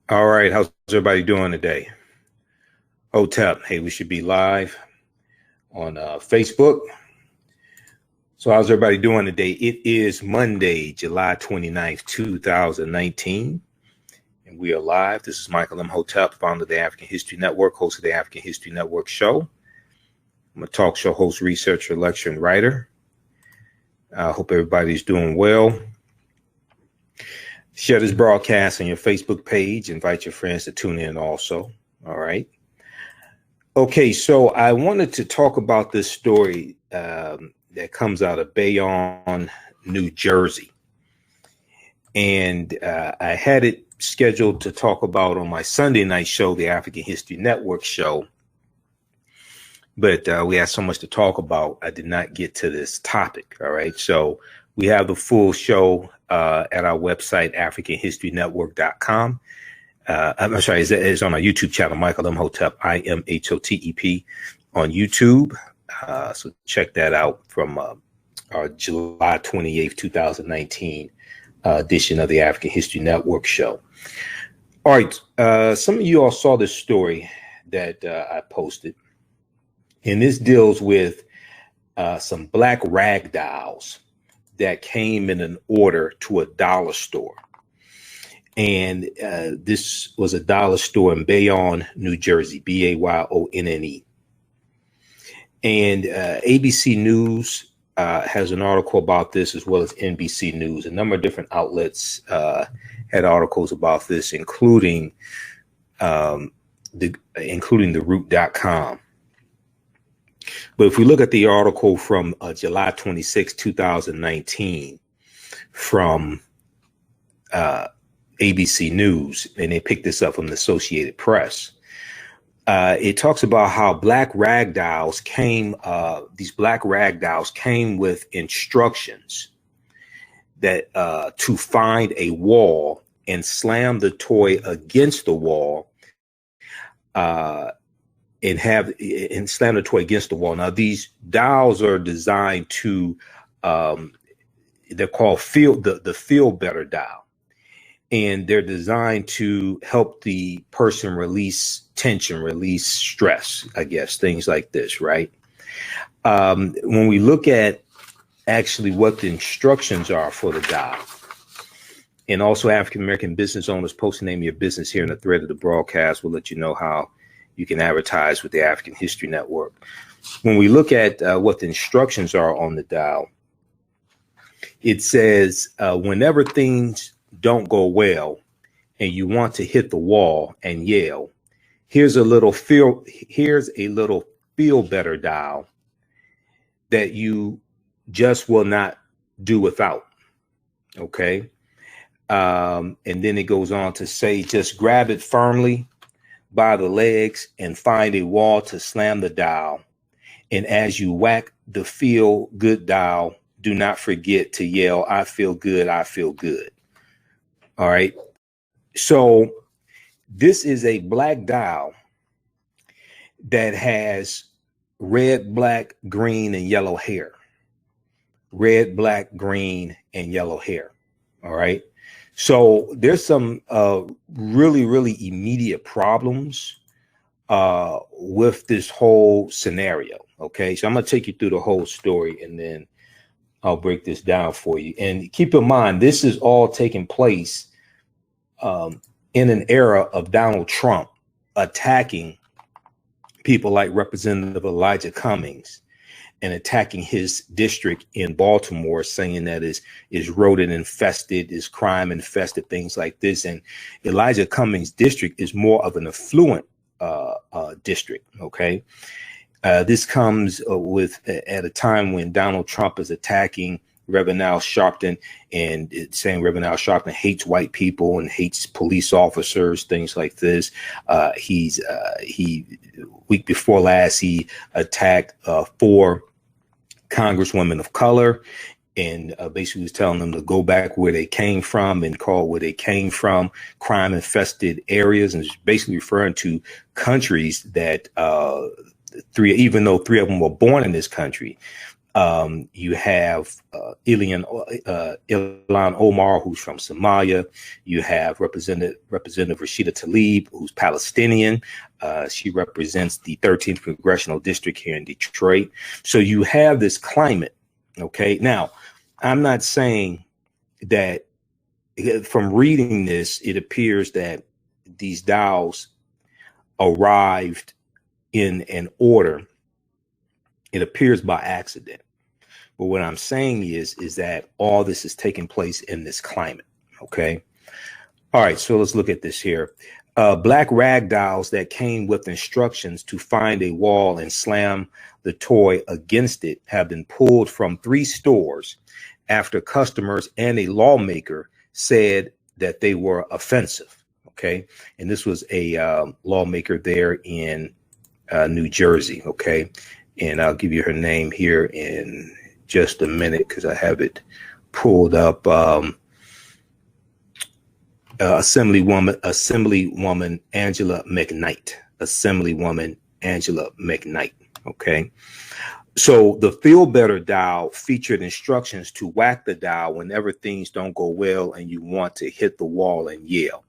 All right, how's everybody doing today? Hotep, hey, we should be live on Facebook. So how's everybody doing today? It is Monday, July 29th, 2019, and we are live. This is Michael Imhotep, founder of the African History Network, host of the African History Network show. I'm a talk show host, researcher, lecturer, and writer. I hope everybody's doing well. Share this broadcast on your Facebook page. Invite your friends to tune in also. All right. Okay, so I wanted to talk about this story that comes out of Bayonne, New Jersey. And I had it scheduled to talk about on my Sunday night show, the African History Network show. But we had so much to talk about, I did not get to this topic. All right, so we have the full show at our website, AfricanHistoryNetwork.com. I'm sorry, it's on our YouTube channel, Michael Imhotep, Imhotep on YouTube. So check that out from our July 28th, 2019 edition of the African History Network show. All right, some of you all saw this story that I posted, and this deals with some black rag dolls that came in an order to a dollar store. And this was a dollar store in Bayonne, New Jersey, Bayonne. And ABC News has an article about this, as well as NBC News. A number of different outlets had articles about this, including the root.com. But if we look at the article from July 26, 2019, from ABC News, and they picked this up from the Associated Press, it talks about how black rag dolls came, these black rag dolls came with instructions that to find a wall and slam the toy against the wall, and slam the toy against the wall. Now, these dolls are designed to, they're called the Feel Better doll. And they're designed to help the person release tension, release stress, I guess, things like this, right? When we look at actually what the instructions are for the doll, and also African-American business owners, post the name of your business here in the thread of the broadcast. We'll let you know how you can advertise with the African History Network. When we look at what the instructions are on the doll, it says whenever things don't go well and you want to hit the wall and yell, here's a little feel better doll that you just will not do without. Okay. And then it goes on to say, just grab it firmly by the legs and find a wall to slam the doll. And as you whack the feel good doll, do not forget to yell, I feel good, I feel good. All right. So this is a black doll that has red, black, green, and yellow hair. Red, black, green, and yellow hair. All right. So there's some really, really immediate problems with this whole scenario. Okay. So I'm going to take you through the whole story and then I'll break this down for you. And keep in mind, this is all taking place in an era of Donald Trump attacking people like Representative Elijah Cummings and attacking his district in Baltimore, saying that is rodent infested, is crime infested, things like this. And Elijah Cummings' district is more of an affluent district. OK, this comes at a time when Donald Trump is attacking Reverend Al Sharpton and saying Reverend Al Sharpton hates white people and hates police officers, things like this. Week before last, he attacked 4 congresswomen of color and basically was telling them to go back where they came from and call where they came from crime infested areas, and basically referring to countries that even though 3 of them were born in this country, You have Ilhan Omar, who's from Somalia. You have Representative Rashida Tlaib, who's Palestinian. She represents the 13th Congressional District here in Detroit. So you have this climate. Okay. Now, I'm not saying that from reading this, it appears that these DAOs arrived in an order. It appears by accident. But what I'm saying is that all this is taking place in this climate. Okay. All right. So let's look at this here. Black rag dolls that came with instructions to find a wall and slam the toy against it have been pulled from 3 stores after customers and a lawmaker said that they were offensive. Okay. And this was a lawmaker there in New Jersey. Okay. And I'll give you her name here in just a minute because I have it pulled up. Assemblywoman Angela McKnight. Assemblywoman Angela McKnight. Okay. So the Feel Better dial featured instructions to whack the dial whenever things don't go well and you want to hit the wall and yell.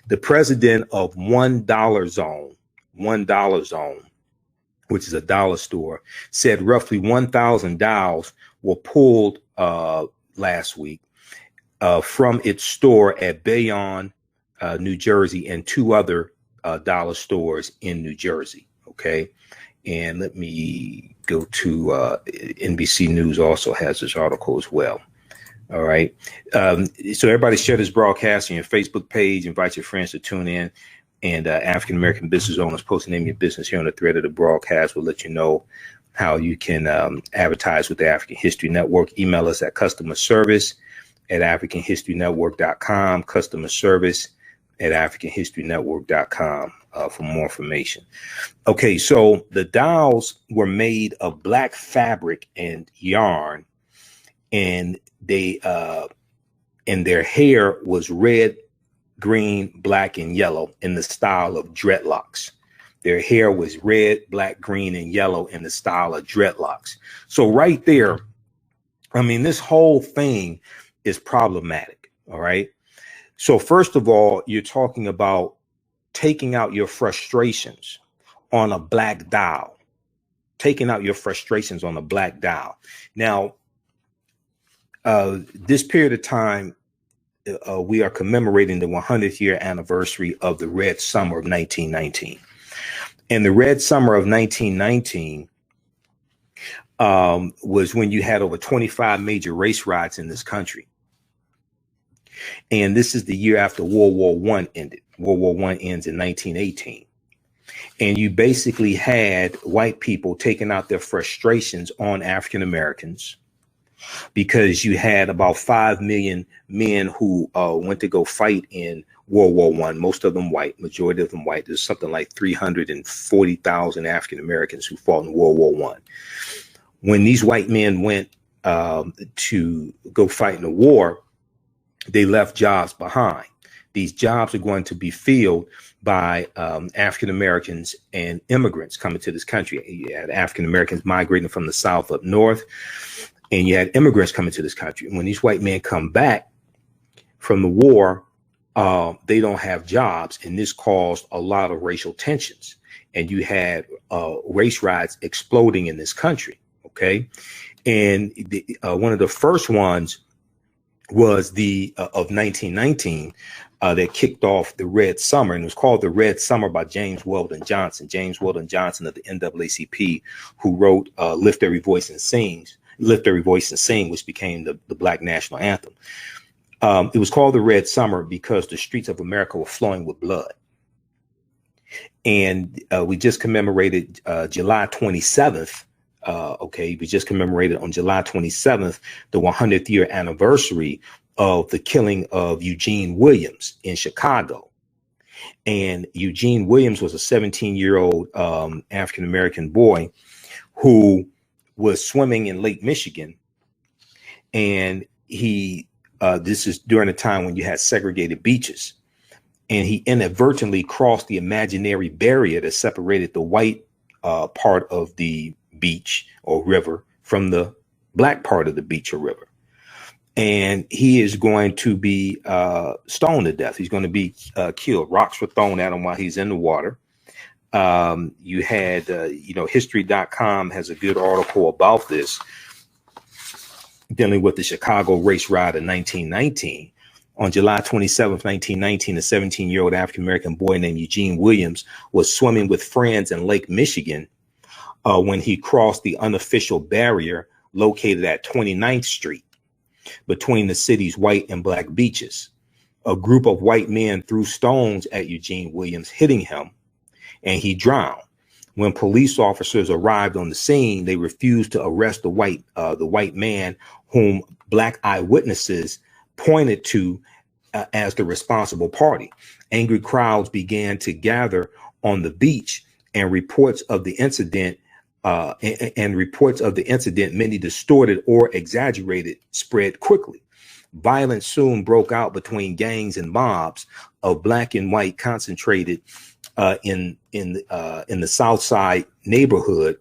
The president of $1 Zone, which is a dollar store, said roughly 1,000 dials were pulled last week from its store at Bayonne, New Jersey, and 2 other dollar stores in New Jersey. Okay. And let me go to NBC News also has this article as well. All right. So everybody share this broadcast on your Facebook page. Invite your friends to tune in. And African-American business owners, post the name of your business here on the thread of the broadcast. Will let you know how you can advertise with the African History Network. Email us at customerservice@africanhistorynetwork.com, customerservice@africanhistorynetwork.com for more information. Okay, so the dolls were made of black fabric and yarn, and they and their hair was red, green, black, and yellow in the style of dreadlocks. Their hair was red, black, green, and yellow in the style of dreadlocks. So right there, I mean, this whole thing is problematic. All right. So first of all, you're talking about taking out your frustrations on a black doll, taking out your frustrations on a black doll. Now, this period of time, we are commemorating the 100th year anniversary of the Red Summer of 1919. And the Red Summer of 1919 was when you had over 25 major race riots in this country. And this is the year after World War I ended. World War I ends in 1918. And you basically had white people taking out their frustrations on African Americans, because you had about 5 million men who went to go fight in World War I, most of them white, majority of them white. There's something like 340,000 African Americans who fought in World War I. When these white men went to go fight in the war, they left jobs behind. These jobs are going to be filled by African Americans and immigrants coming to this country. You had African Americans migrating from the South up north, and you had immigrants coming to this country. And when these white men come back from the war, they don't have jobs. And this caused a lot of racial tensions. And you had race riots exploding in this country. OK, and one of the first ones was the of 1919 that kicked off the Red Summer, and it was called the Red Summer by James Weldon Johnson. James Weldon Johnson of the NAACP, who wrote "Lift Every Voice and Sing," which became the Black National Anthem. It was called the Red Summer because the streets of America were flowing with blood. And we just commemorated July 27th. We just commemorated on July 27th, the 100th year anniversary of the killing of Eugene Williams in Chicago. And Eugene Williams was a 17-year-old African-American boy who was swimming in Lake Michigan. And this is during a time when you had segregated beaches. And he inadvertently crossed the imaginary barrier that separated the white part of the beach or river from the black part of the beach or river. And he is going to be stoned to death. He's going to be killed. Rocks were thrown at him while he's in the water. You had, history.com has a good article about this, dealing with the Chicago race riot in 1919. On July 27th, 1919, a 17-year-old African-American boy named Eugene Williams was swimming with friends in Lake Michigan when he crossed the unofficial barrier located at 29th Street between the city's white and black beaches. A group of white men threw stones at Eugene Williams, hitting him, and he drowned. When police officers arrived on the scene, they refused to arrest the white man whom black eyewitnesses pointed to as the responsible party. Angry crowds began to gather on the beach, and reports of the incident, many distorted or exaggerated, spread quickly. Violence soon broke out between gangs and mobs of black and white concentrated in the South Side neighborhood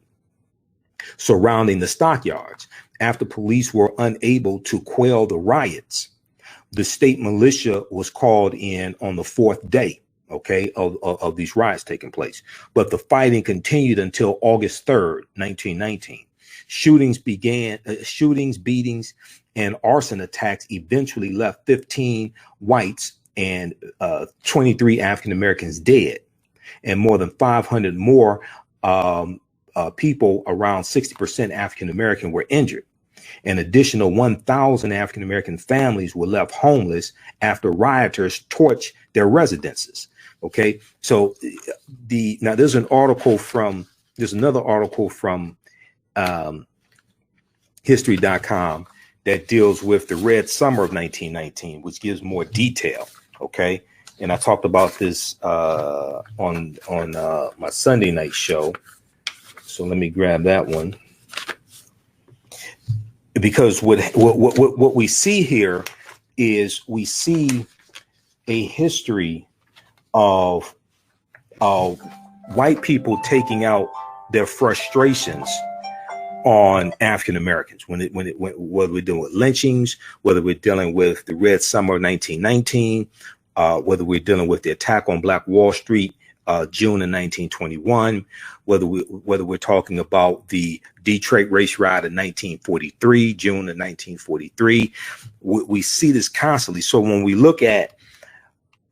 surrounding the stockyards. After police were unable to quell the riots, the state militia was called in on the fourth day, of these riots taking place. But the fighting continued until August 3rd, 1919. Shootings, beatings, and arson attacks eventually left 15 whites and 23 African Americans dead, and more than 500 more people, around 60% African American, were injured. An additional 1,000 African American families were left homeless after rioters torched their residences. Okay, so now there's another article from history.com that deals with the Red Summer of 1919, which gives more detail. Okay, and I talked about this on my Sunday night show. So let me grab that one, because what we see here is we see a history of white people taking out their frustrations on African Americans whether we're dealing with lynchings, whether we're dealing with the Red Summer of 1919, whether we're dealing with the attack on Black Wall Street, June of 1921, whether we're talking about the Detroit race riot in 1943, June of 1943, we see this constantly. So when we look at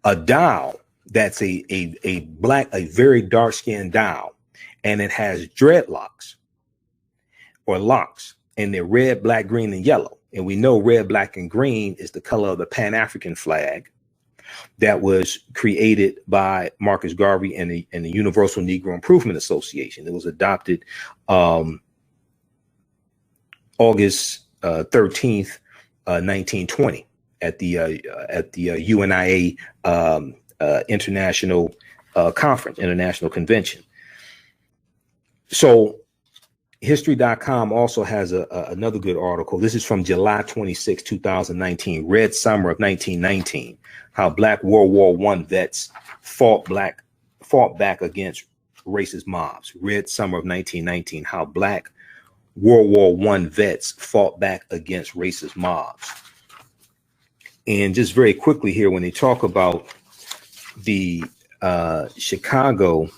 a doll that's a very dark skinned doll, and it has dreadlocks or locks, and they're red, black, green, and yellow. And we know red, black, and green is the color of the Pan-African flag that was created by Marcus Garvey and the Universal Negro Improvement Association. It was adopted August 13th, 1920 at the UNIA International Convention. So history.com also has another good article. This is from July 26, 2019, Red Summer of 1919, how Black World War I vets fought back against racist mobs. Red Summer of 1919, how Black World War I vets fought back against racist mobs. And just very quickly here, when they talk about the Chicago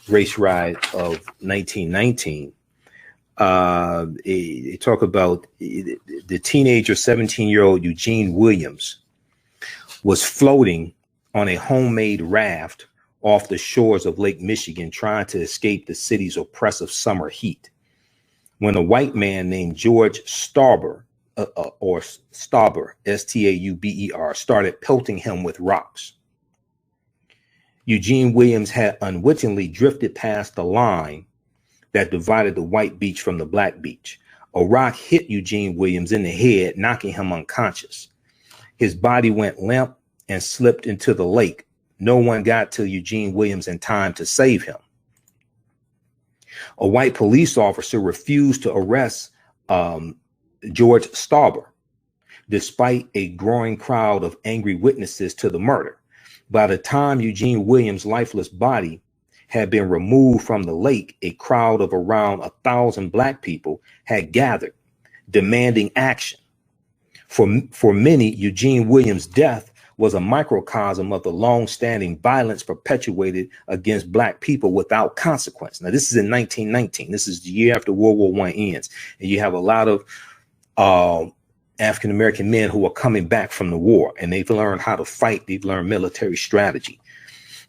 race riot of 1919, they talk about the teenager, 17-year-old Eugene Williams was floating on a homemade raft off the shores of Lake Michigan, trying to escape the city's oppressive summer heat, when a white man named George Stauber, Stauber, Stauber, started pelting him with rocks. Eugene Williams had unwittingly drifted past the line that divided the white beach from the black beach. A rock hit Eugene Williams in the head, knocking him unconscious. His body went limp and slipped into the lake. No one got to Eugene Williams in time to save him. A white police officer refused to arrest George Stauber, despite a growing crowd of angry witnesses to the murder. By the time Eugene Williams' lifeless body had been removed from the lake, a crowd of around 1,000 black people had gathered demanding action. For many, Eugene Williams' death was a microcosm of the long-standing violence perpetuated against Black people without consequence. Now, this is in 1919. This is the year after World War I ends. And you have a lot of African-American men who are coming back from the war, and they've learned how to fight. They've learned military strategy.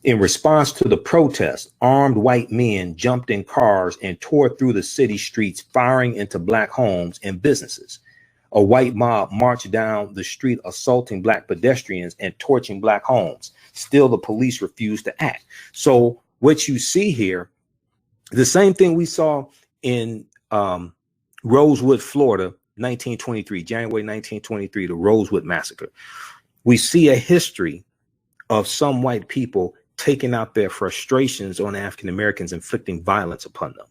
In response to the protest, armed white men jumped in cars and tore through the city streets, firing into Black homes and businesses. A white mob marched down the street, assaulting Black pedestrians and torching Black homes. Still, the police refused to act. So what you see here, the same thing we saw in Rosewood, Florida, 1923, January 1923, the Rosewood Massacre. We see a history of some white people taking out their frustrations on African Americans, inflicting violence upon them.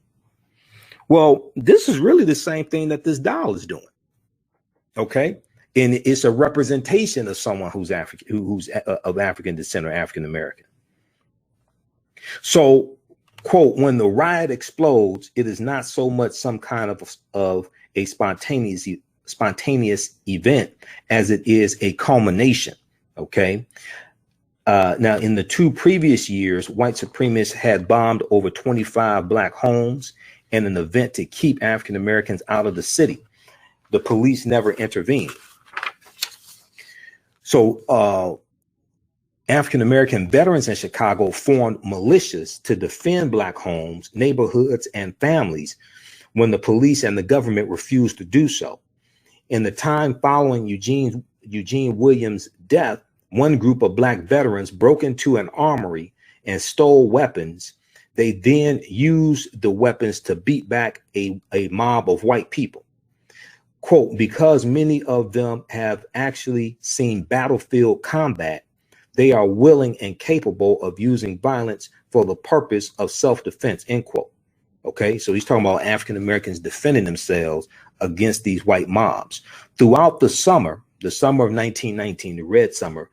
Well, this is really the same thing that this doll is doing. Okay, and it's a representation of someone who's of African descent or African American. So, quote, when the riot explodes, it is not so much some kind of a spontaneous event as it is a culmination. Okay. Now, in the 2 previous years, white supremacists had bombed over 25 Black homes in an event to keep African Americans out of the city. The police never intervened. So African American veterans in Chicago formed militias to defend Black homes, neighborhoods, and families when the police and the government refused to do so. In the time following Eugene Williams' death, one group of Black veterans broke into an armory and stole weapons. They then used the weapons to beat back a mob of white people. Quote, because many of them have actually seen battlefield combat, they are willing and capable of using violence for the purpose of self-defense, end quote. Okay, so he's talking about African Americans defending themselves against these white mobs. Throughout the summer of 1919, the Red Summer,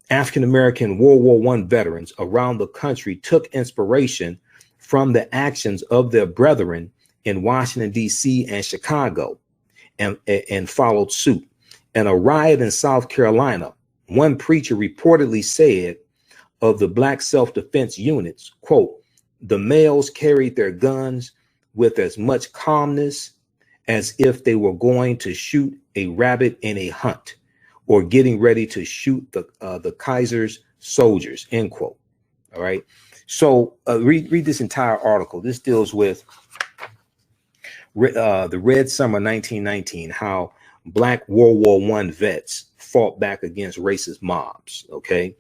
African American World War I veterans around the country took inspiration from the actions of their brethren in Washington, D.C. and Chicago, and followed suit. In a riot in South Carolina, one preacher reportedly said of the Black self-defense units, quote, the males carried their guns with as much calmness as if they were going to shoot a rabbit in a hunt or getting ready to shoot the Kaiser's soldiers, end quote. All right. So read this entire article. This deals with the Red Summer 1919, how Black World War I vets fought back against racist mobs. Okay.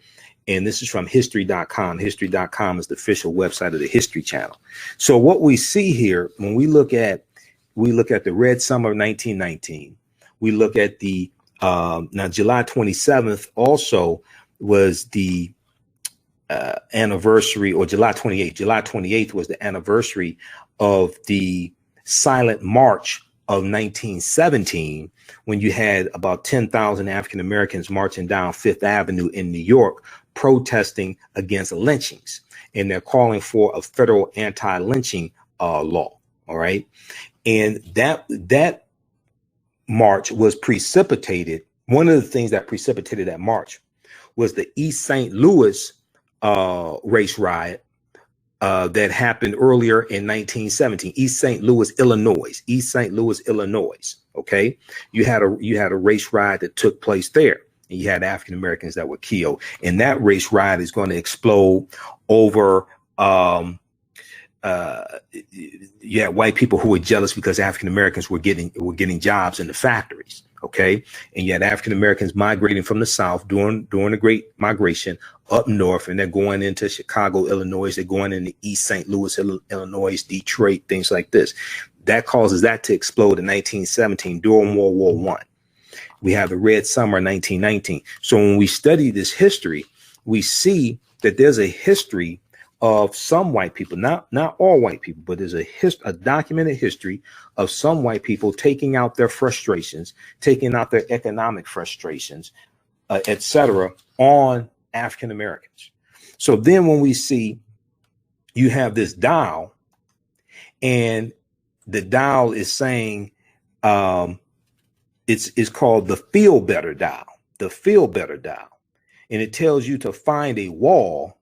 And this is from history.com. History.com is the official website of the History Channel. So what we see here, when we look at the Red Summer of 1919, we look at the now July 27th also was the anniversary, or July 28th. July 28th was the anniversary of the Silent March of 1917, when you had about 10,000 African Americans marching down Fifth Avenue in New York, protesting against lynchings, and they're calling for a federal anti-lynching law. All right, and that march was precipitated. One of the things that precipitated that march was the East St. Louis race riot that happened earlier in 1917. East St. Louis, Illinois. East St. Louis, Illinois. Okay, you had a race riot that took place there, and you had African Americans that were killed. And that race riot is going to explode over. You had white people who were jealous because African Americans were getting jobs in the factories. Okay, and you had African Americans migrating from the South during the Great Migration up north, and they're going into Chicago, Illinois. They're going into East St. Louis, Illinois, Detroit, things like this. That causes that to explode in 1917 during World War I. We have the Red Summer 1919. So when we study this history, we see that there's a history of some white people, not all white people, but there's a documented history of some white people taking out their frustrations, taking out their economic frustrations, etc., on African Americans. So then when we see you have this dial, and the dial is saying It's called the Feel Better dial, the Feel Better dial. And it tells you to find a wall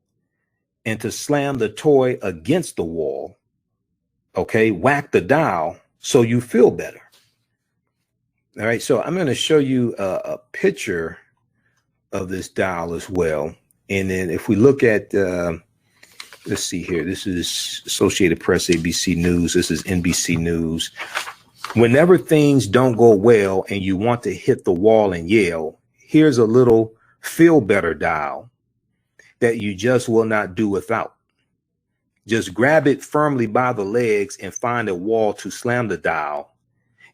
and to slam the toy against the wall. Okay, whack the dial so you feel better. All right, so I'm going to show you a picture of this dial as well. And then if we look at, let's see here, this is Associated Press, ABC News. This is NBC News. Whenever things don't go well and you want to hit the wall and yell, here's a little feel better dial that you just will not do without. Just grab it firmly by the legs and find a wall to slam the dial.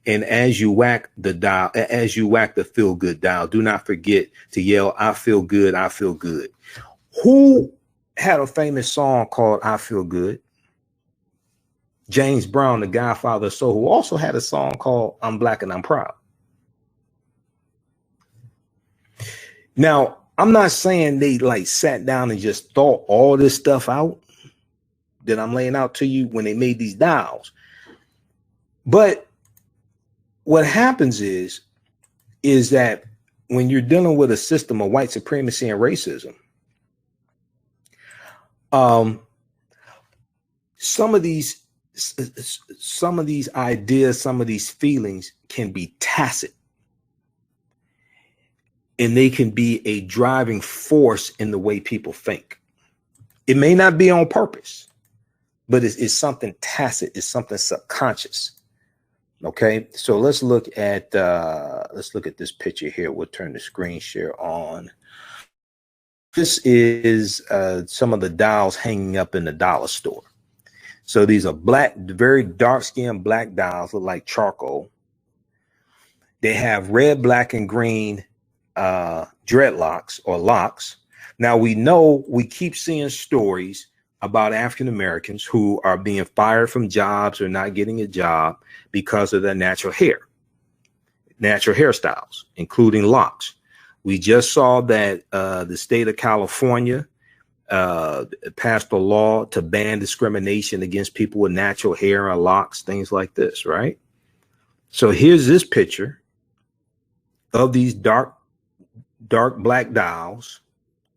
And as you whack the dial, as you whack the feel good dial, do not forget to yell, I feel good, I feel good. Who had a famous song called I Feel Good? James Brown, the Godfather of Soul, who also had a song called I'm Black and I'm Proud. Now, I'm not saying they like sat down and just thought all this stuff out that I'm laying out to you when they made these dials. But what happens is that when you're dealing with a system of white supremacy and racism, some of these ideas, some of these feelings can be tacit, and they can be a driving force in the way people think. It may not be on purpose, but it's something tacit. It's something subconscious. Okay, so let's look at this picture here. We'll turn the screen share on. This is some of the dials hanging up in the dollar store. So these are black, very dark-skinned black dials, look like charcoal. They have red, black, and green dreadlocks or locks. Now we keep seeing stories about African Americans who are being fired from jobs or not getting a job because of their natural hairstyles, including locks. We just saw that the state of California passed a law to ban discrimination against people with natural hair or locks, things like this, right? So here's this picture of these dark black dials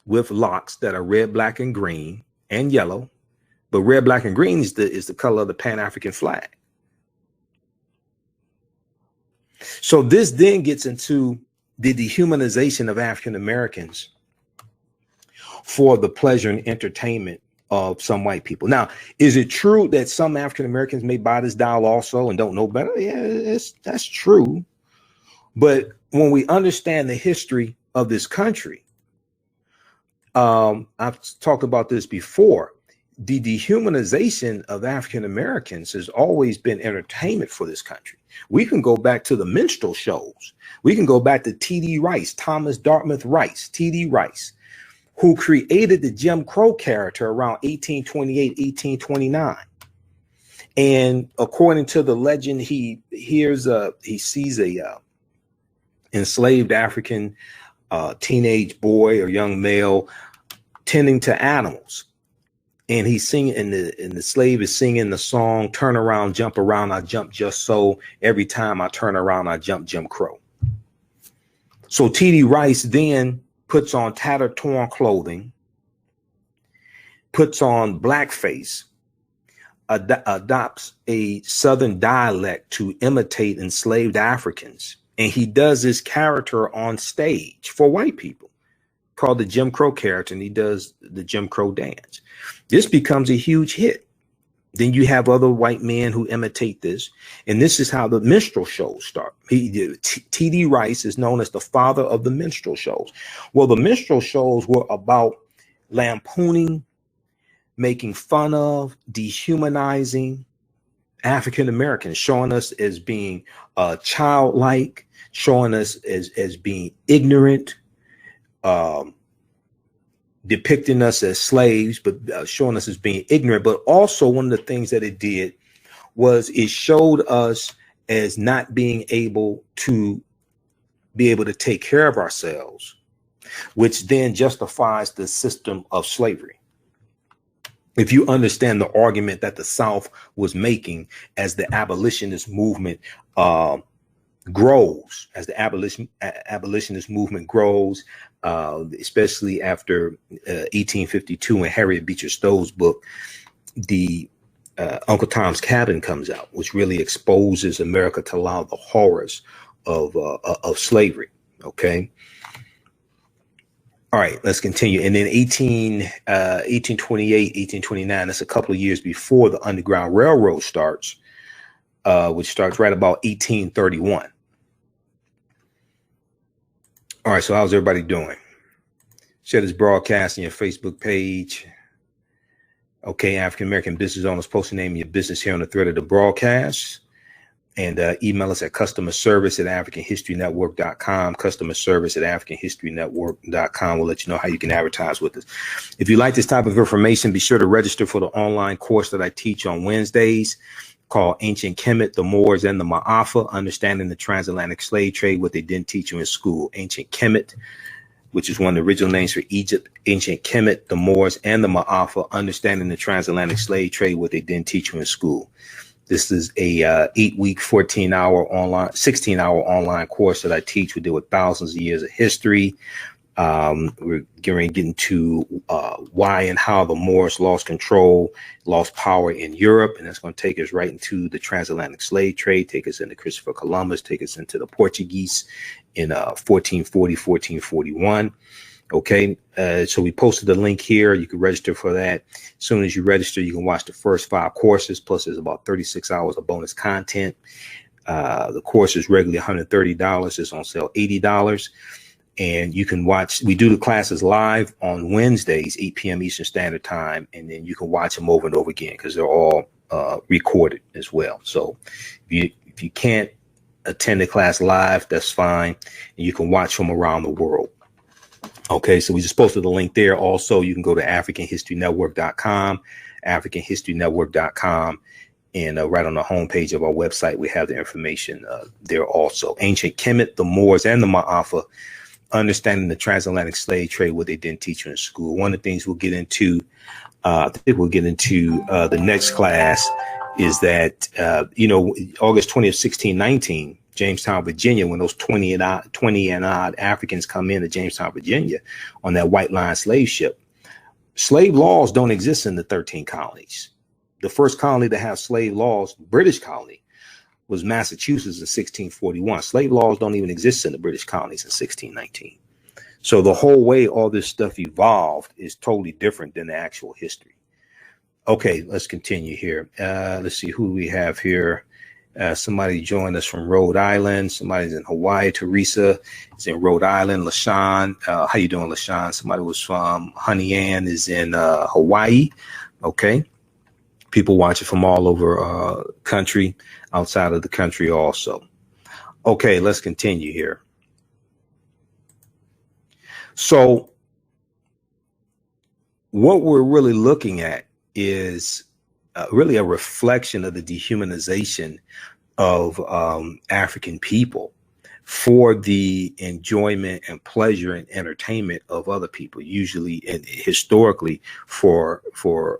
with locks that are red, black, and green and yellow. But red, black, and green is the color of the Pan-African flag. So this then gets into the dehumanization of African Americans for the pleasure and entertainment of some white people. Now, is it true that some African Americans may buy this dial also and don't know better? Yeah, that's true. But when we understand the history of this country, I've talked about this before. The dehumanization of African Americans has always been entertainment for this country. We can go back to the minstrel shows. We can go back to T.D. Rice, Thomas Dartmouth Rice, T.D. Rice, who created the Jim Crow character around 1828, 1829. And according to the legend, he sees a enslaved African teenage boy or young male tending to animals. And he's singing, and the slave is singing the song, turn around, jump around, I jump just so. Every time I turn around, I jump Jim Crow. So T.D. Rice then puts on tattered, torn clothing, puts on blackface, adopts a Southern dialect to imitate enslaved Africans. And he does this character on stage for white people called the Jim Crow character, and he does the Jim Crow dance. This becomes a huge hit. Then you have other white men who imitate this, and this is how the minstrel shows start. T.D. Rice is known as the father of the minstrel shows. Well, the minstrel shows were about lampooning, making fun of, dehumanizing African Americans, showing us as being childlike, showing us as being ignorant, depicting us as slaves, but showing us as being ignorant. But also one of the things that it did was it showed us as not being able to take care of ourselves, which then justifies the system of slavery. If you understand the argument that the South was making as the abolitionist movement grows as the abolitionist movement grows, especially after 1852 when Harriet Beecher Stowe's book, the Uncle Tom's Cabin, comes out, which really exposes America to a lot of the horrors of slavery. Okay. All right, let's continue. And then 1828, 1829, that's a couple of years before the Underground Railroad starts, which starts right about 1831. All right, so how's everybody doing? Share this broadcast on your Facebook page. Okay, African American business owners, post the name of your business here on the thread of the broadcast. And email us at customerservice@africanhistorynetwork.com, customerservice@africanhistorynetwork.com. We'll let you know how you can advertise with us. If you like this type of information, be sure to register for the online course that I teach on Wednesdays called Ancient Kemet, the Moors, and the Maafa, Understanding the Transatlantic Slave Trade, what they didn't teach you in school. Ancient Kemet, which is one of the original names for Egypt. Ancient Kemet, the Moors, and the Maafa, Understanding the Transatlantic Slave Trade, what they didn't teach you in school. This is a 8-week, 16-hour online course that I teach. We deal with thousands of years of history. We're getting into why and how the Moors lost power in Europe. And that's going to take us right into the transatlantic slave trade, take us into Christopher Columbus, take us into the Portuguese in 1440, 1441. Okay, so we posted the link here. You can register for that. As soon as you register, you can watch the first 5 courses, plus there's about 36 hours of bonus content. The course is regularly $130. It's on sale $80. And you can watch, we do the classes live on Wednesdays, 8 p.m. Eastern Standard Time. And then you can watch them over and over again because they're all recorded as well. So if you can't attend the class live, that's fine. And you can watch from around the world. Okay, so we just posted the link there. Also, you can go to AfricanHistoryNetwork.com, AfricanHistoryNetwork.com. And right on the homepage of our website, we have the information there also. Ancient Kemet, the Moors, and the Maafa, Understanding the Transatlantic Slave Trade, what they didn't teach you in school. One of the things we'll get into, the next class is that, August 20th, 1619, Jamestown, Virginia, when those 20 and odd Africans come into Jamestown, Virginia on that white line slave ship. Slave laws don't exist in the 13 colonies. The first colony to have slave laws, British colony, was Massachusetts in 1641. Slave laws don't even exist in the British colonies in 1619. So the whole way all this stuff evolved is totally different than the actual history. Okay, let's continue here. Let's see who we have here. Somebody joined us from Rhode Island. Somebody's in Hawaii. Teresa is in Rhode Island. LaShawn, how you doing, LaShawn? Somebody was from Honey Ann is in Hawaii. Okay. People watching from all over country, outside of the country also. Okay, let's continue here. So what we're really looking at is really a reflection of the dehumanization of African people for the enjoyment and pleasure and entertainment of other people, usually and historically for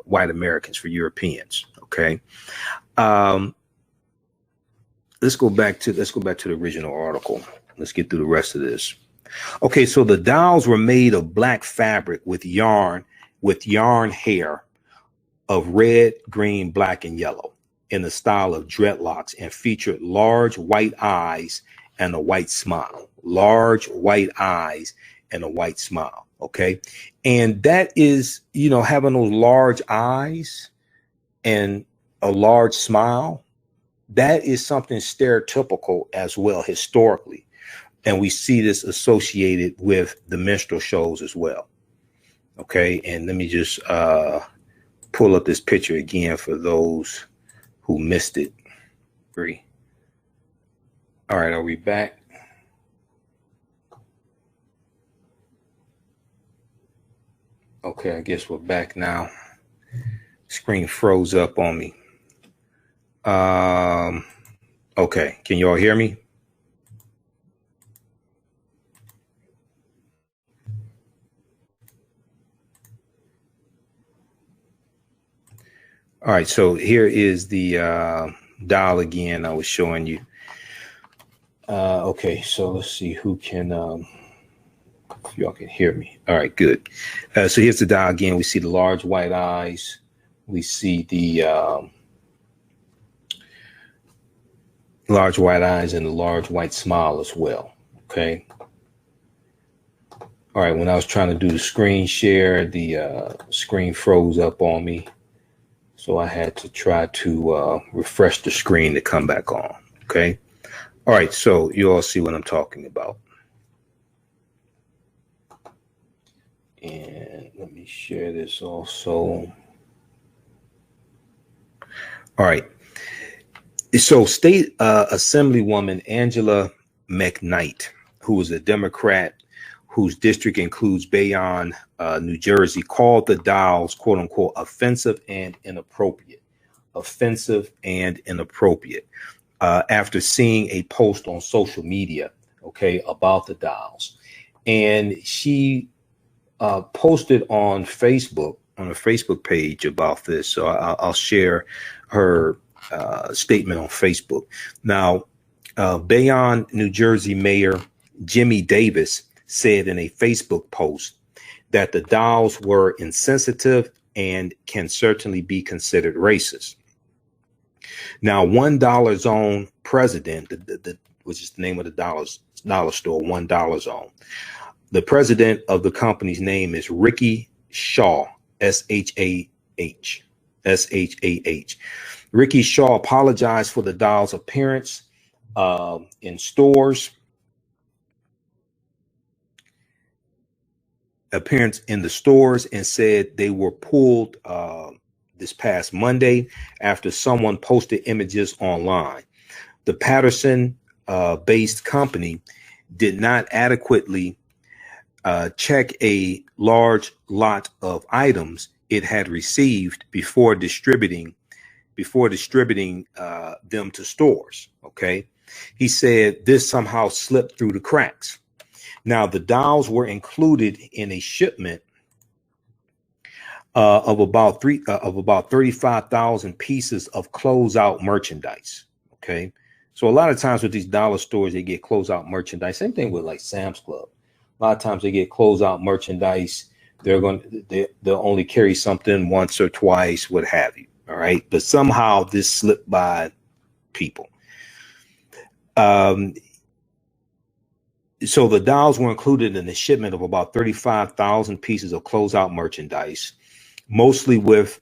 white Americans, for Europeans. Okay. Let's go back to the original article. Let's get through the rest of this. Okay, so the dolls were made of black fabric with yarn hair of red, green, black, and yellow in the style of dreadlocks and featured large white eyes and a white smile. Large white eyes and a white smile. Okay. And that is, having those large eyes and a large smile, that is something stereotypical as well historically. And we see this associated with the minstrel shows as well. Okay. And let me just pull up this picture again for those who missed it. All right, are we back? Okay, I guess we're back now. Screen froze up on me. Okay, can you all hear me? All right, so here is the dial again I was showing you. Okay, so let's see who can. If y'all can hear me. All right, good. So here's the dial again. We see the large white eyes. We see the large white eyes and the large white smile as well. Okay. All right. When I was trying to do the screen share, the screen froze up on me. So I had to try to refresh the screen to come back on. Okay. All right. So you all see what I'm talking about. And let me share this also. All right. So State Assemblywoman Angela McKnight, who is a Democrat whose district includes Bayonne, New Jersey, called the dolls, quote unquote, offensive and inappropriate. Offensive and inappropriate. After seeing a post on social media, okay, about the dolls. And she posted on Facebook, on a Facebook page about this. So I'll share her statement on Facebook. Now, Bayonne, New Jersey Mayor Jimmy Davis said in a Facebook post that the dolls were insensitive and can certainly be considered racist. Now, $1 Zone president, which is the name of the dollar store, $1 Zone. The president of the company's name is Ricky Shaw, S-H-A-H. S-H-A-H. Ricky Shaw apologized for the doll's appearance in stores. Appearance in the stores, and said they were pulled this past Monday after someone posted images online. The Patterson-based company did not adequately check a large lot of items it had received before distributing them to stores. Okay, he said this somehow slipped through the cracks. Now, the dolls were included in a shipment of about 35,000 pieces of closeout merchandise. Okay, so a lot of times with these dollar stores, they get closeout merchandise. Same thing with like Sam's Club. A lot of times they get closeout merchandise. They'll only carry something once or twice, what have you. All right, but somehow this slipped by people. So the dolls were included in the shipment of about 35,000 pieces of closeout merchandise, mostly with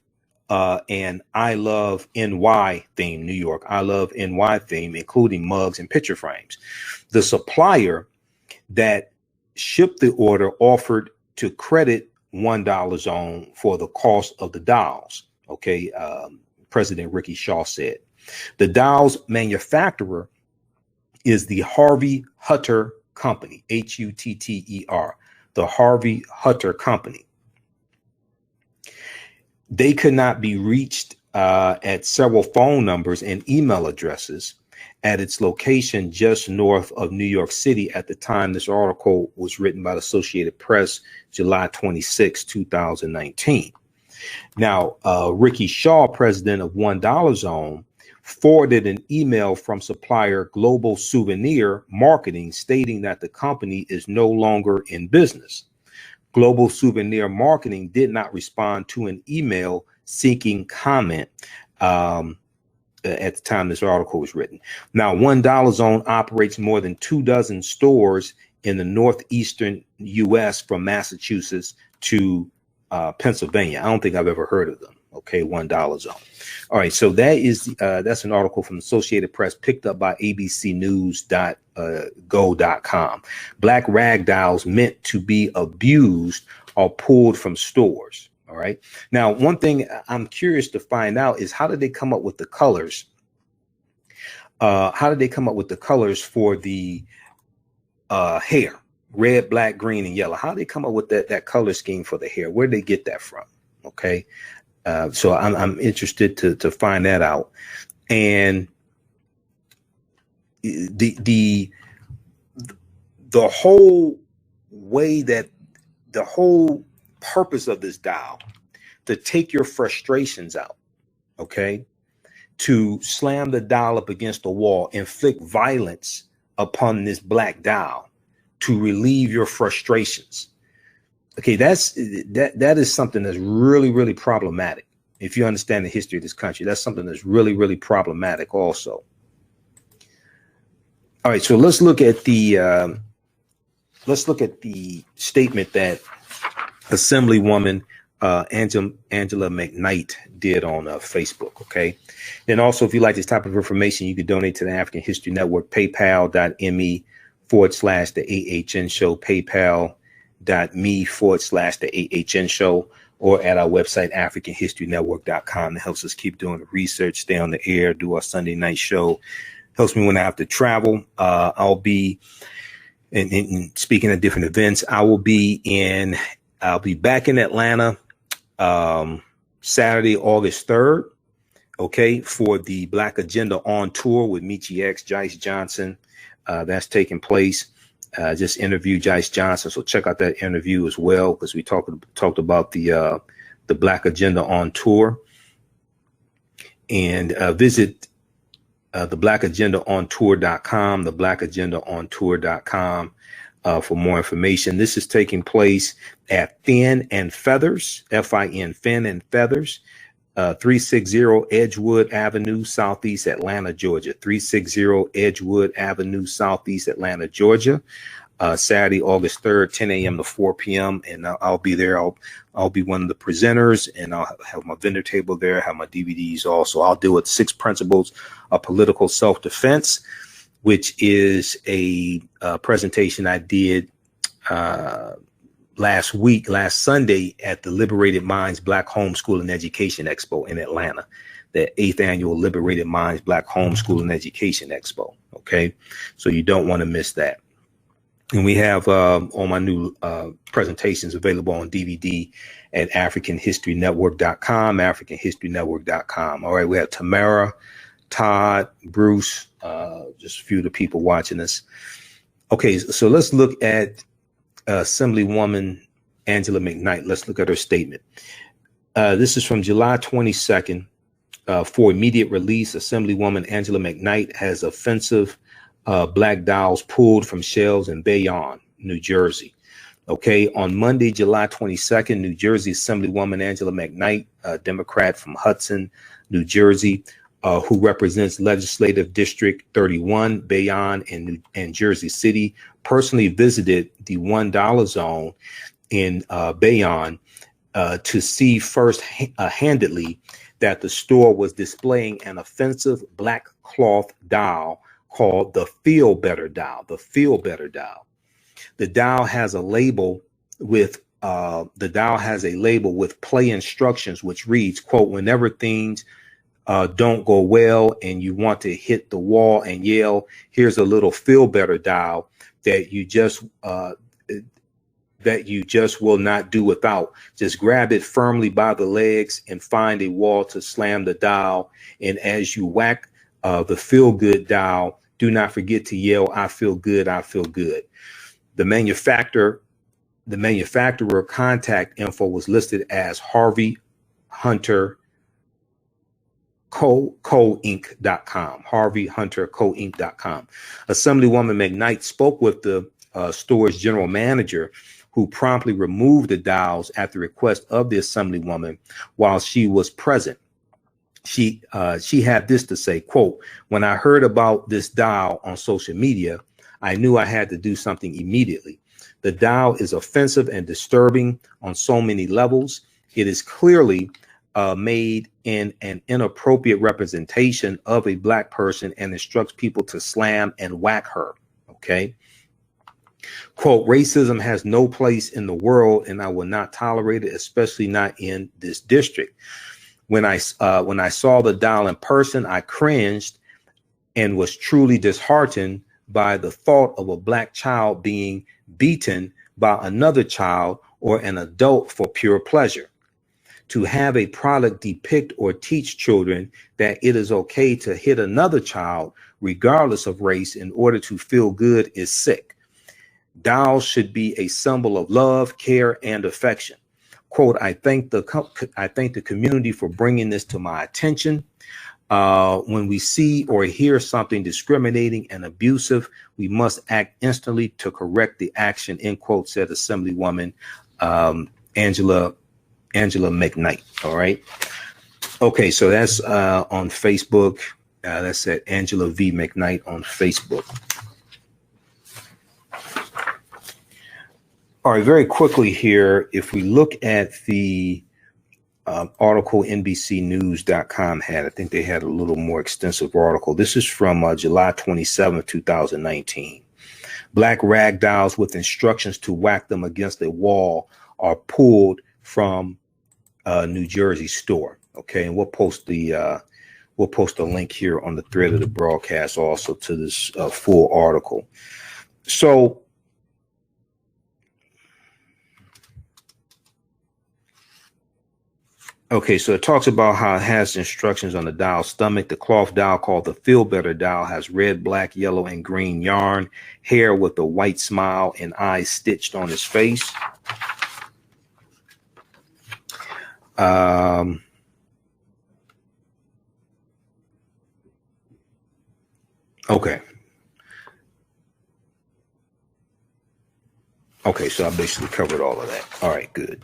an I Love NY theme, New York, I Love NY theme, including mugs and picture frames. The supplier that shipped the order offered to credit $1 Zone for the cost of the dolls. Okay, President Ricky Shaw said. The dolls manufacturer is the Harvey Hutter Company, Hutter, the Harvey Hutter Company. They could not be reached at several phone numbers and email addresses at its location just north of New York City at the time this article was written by the Associated Press, July 26, 2019. Now, Ricky Shaw, president of $1 Zone, forwarded an email from supplier Global Souvenir Marketing stating that the company is no longer in business. Global Souvenir Marketing did not respond to an email seeking comment at the time this article was written. Now, $1 Zone operates more than 24 stores in the northeastern U.S. from Massachusetts to Pennsylvania. I don't think I've ever heard of them. Okay, $1 Zone. All right, so that's an article from the Associated Press picked up by abcnews.go.com. Black rag dolls meant to be abused are pulled from stores. All right. Now, one thing I'm curious to find out is how did they come up with the colors? How did they come up with the colors for the hair? Red, black, green, and yellow. How did they come up with that color scheme for the hair? Where did they get that from? Okay. So I'm interested to find that out. And the whole way that the whole purpose of this doll to take your frustrations out, okay, to slam the doll up against the wall, inflict violence upon this black dial to relieve your frustrations. Okay, that is something that's really, really problematic. If you understand the history of this country, that's something that's really, really problematic also. All right, so let's look at the statement that Assemblywoman Angela McKnight did on Facebook. Okay, and also if you like this type of information, you can donate to the African History Network. PayPal.me/the AHN Show. PayPal.me/the AHN Show, or at our website AfricanHistoryNetwork.com. That helps us keep doing the research, stay on the air, do our Sunday night show. Helps me when I have to travel. I'll be in speaking at different events. I'll be back in Atlanta Saturday, August 3rd. Okay, for the Black Agenda on Tour with Michi X, Jice Johnson. That's taking place. Just interviewed Jice Johnson, so check out that interview as well, because we talked about the Black Agenda on Tour. And visit the blackagendaontour.com, the blackagendaontour.com for more information. This is taking place at Fin and Feathers, Fin, Fin and Feathers, 360 Edgewood Avenue, Southeast Atlanta, Georgia. 360 Edgewood Avenue, Southeast Atlanta, Georgia. Saturday, August 3rd, 10 a.m. to 4 p.m. And I'll be there. I'll be one of the presenters, and I'll have my vendor table there, have my DVDs also. I'll deal with 6 principles of political self-defense, which is a presentation I did last Sunday at the Liberated Minds Black Homeschool and Education Expo in Atlanta, the 8th annual Liberated Minds Black Homeschool and Education Expo. Okay, so you don't want to miss that. And we have all my new presentations available on DVD at AfricanHistoryNetwork.com, AfricanHistoryNetwork.com. All right, we have Tamara, Todd, Bruce, just a few of the people watching us. Okay, so let's look at Assemblywoman Angela McKnight. Let's look at her statement. This is from July 22nd. For immediate release, Assemblywoman Angela McKnight has offensive black dolls pulled from shelves in Bayonne, New Jersey. Okay, on Monday, July 22nd, New Jersey Assemblywoman Angela McKnight, a Democrat from Hudson, New Jersey, who represents Legislative District 31, Bayonne, and Jersey City, personally visited the $1 zone in Bayonne to see first-handedly that the store was displaying an offensive black cloth doll called the Feel Better doll. The Feel Better doll. The doll has a label with play instructions, which reads, quote, "Whenever things don't go well and you want to hit the wall and yell, here's a little Feel Better doll that you just will not do without. Just grab it firmly by the legs and find a wall to slam the doll. And as you whack the Feel Good doll, do not forget to yell, I feel good, I feel good." The manufacturer contact info was listed as Harvey Hunter Co-Inc.com. Harvey Hunter Co-Inc.com. Assemblywoman McKnight spoke with the store's general manager, who promptly removed the dolls at the request of the Assemblywoman while she was present. She had this to say, quote, "When I heard about this doll on social media, I knew I had to do something immediately. The doll is offensive and disturbing on so many levels. It is clearly made in an inappropriate representation of a black person and instructs people to slam and whack her." Okay. Quote, "Racism has no place in the world, and I will not tolerate it, especially not in this district. When I saw the doll in person, I cringed and was truly disheartened by the thought of a black child being beaten by another child or an adult for pure pleasure. To have a product depict or teach children that it is okay to hit another child, regardless of race, in order to feel good is sick. Dolls should be a symbol of love, care, and affection. Quote, I thank the community for bringing this to my attention. When we see or hear something discriminating and abusive, we must act instantly to correct the action, end quote, said Assemblywoman Angela McKnight. All right. Okay, so that's on Facebook. That's at Angela V. McKnight on Facebook. All right, very quickly here, if we look at the article NBCnews.com had, I think they had a little more extensive article. This is from July 27th, 2019. Black rag dolls with instructions to whack them against a wall are pulled from New Jersey store. Okay, and we'll post a link here on the thread of the broadcast also to this full article. So okay, so it talks about how it has instructions on the doll's stomach. The cloth doll called the Feel Better doll has red, black, yellow, and green yarn, hair with a white smile, and eyes stitched on his face. Okay. Okay, so I basically covered all of that. All right, good.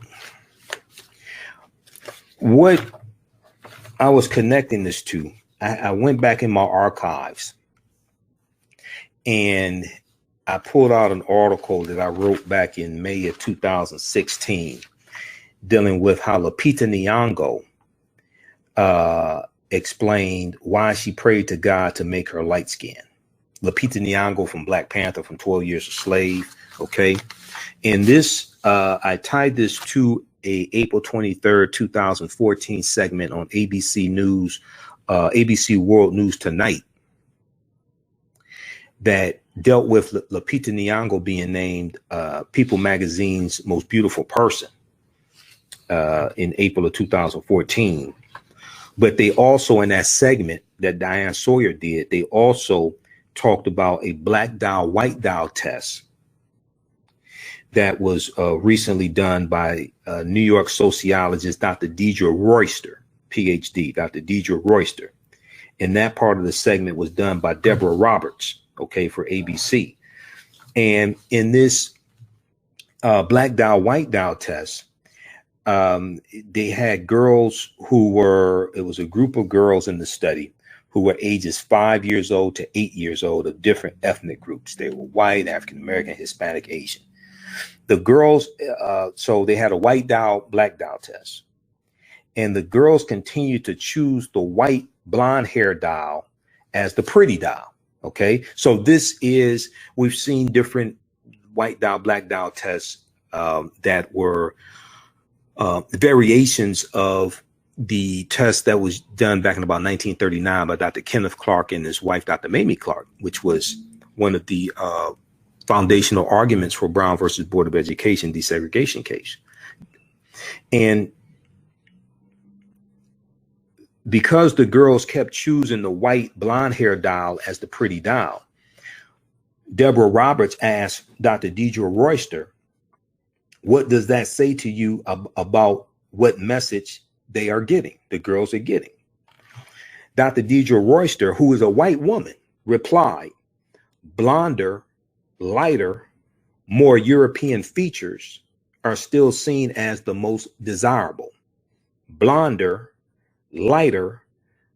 What I was connecting this to, I went back in my archives and I pulled out an article that I wrote back in May of 2016 dealing with how Lupita Nyong'o explained why she prayed to God to make her light skin. Lupita Nyong'o from Black Panther, from 12 Years a Slave. Okay. And this, I tied this to a April 23rd, 2014 segment on ABC News, ABC World News Tonight, that dealt with Lupita Nyong'o being named People Magazine's most beautiful person in April of 2014. But they also, in that segment that Diane Sawyer did, they also talked about a black doll, white doll test that was recently done by New York sociologist Dr. Deidre Royster, PhD, Dr. Deidre Royster. And that part of the segment was done by Deborah Roberts, okay, for ABC. And in this black doll, white doll test, they had girls who were, it was a group of girls in the study who were ages 5 years old to 8 years old of different ethnic groups. They were white, African-American, Hispanic, Asian. The girls, so they had a white doll, black doll test. And the girls continued to choose the white blonde hair doll as the pretty doll. Okay. So this is, we've seen different white doll, black doll tests that were variations of the test that was done back in about 1939 by Dr. Kenneth Clark and his wife, Dr. Mamie Clark, which was one of the foundational arguments for Brown versus Board of Education desegregation case. And because the girls kept choosing the white blonde hair doll as the pretty doll, Deborah Roberts asked Dr. Deidre Royster, what does that say to you about what message they are getting, the girls are getting? Dr. Deidre Royster, who is a white woman, replied, blonder, lighter, more European features are still seen as the most desirable. Blonder, lighter,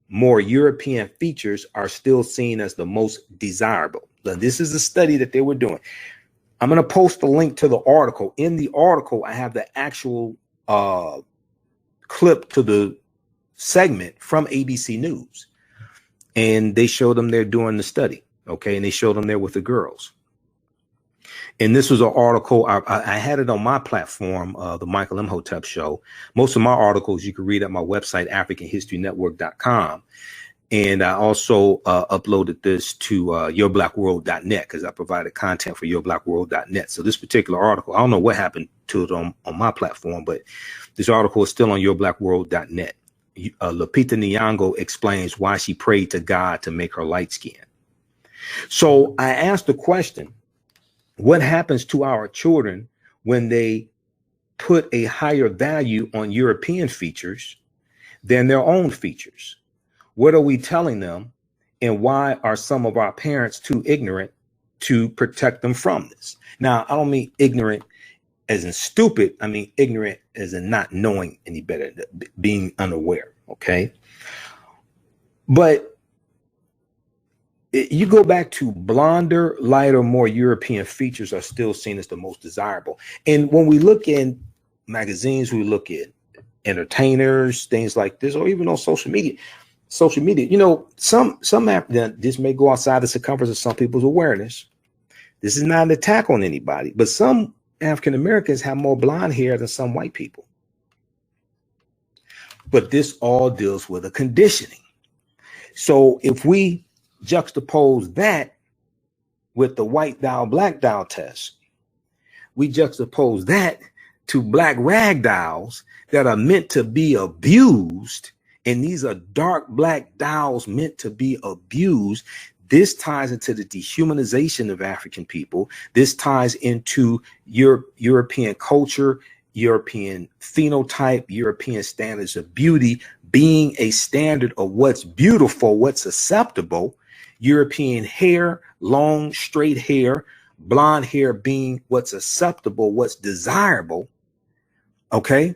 more European features are still seen as the most desirable. Now, this is a study that they were doing. I'm going to post the link to the article. In the article, I have the actual clip to the segment from ABC News. And they showed them there doing the study. Okay. And they showed them there with the girls. And this was an article, I had it on my platform, the Michael Imhotep Show. Most of my articles you can read at my website, AfricanHistoryNetwork.com. And I also uploaded this to yourblackworld.net because I provided content for yourblackworld.net. So this particular article, I don't know what happened to it on my platform, but this article is still on yourblackworld.net. Lupita Nyong'o explains why she prayed to God to make her light skin. So I asked the question, what happens to our children when they put a higher value on European features than their own features? What are we telling them? And why are some of our parents too ignorant to protect them from this? Now, I don't mean ignorant as in stupid. I mean ignorant as in not knowing any better, being unaware. Okay. But you go back to blonder, lighter, more European features are still seen as the most desirable. And when we look in magazines, we look at entertainers, things like this, or even on social media, you know, some this may go outside the circumference of some people's awareness. This is not an attack on anybody, but some African Americans have more blonde hair than some white people. But this all deals with a conditioning. So if we juxtapose that with the white dial, black dial test, we juxtapose that to black rag dials that are meant to be abused. And these are dark black dials meant to be abused. This ties into the dehumanization of African people. This ties into European culture, European phenotype, European standards of beauty being a standard of what's beautiful, what's acceptable. European hair, long, straight hair, blonde hair being what's acceptable, what's desirable. Okay.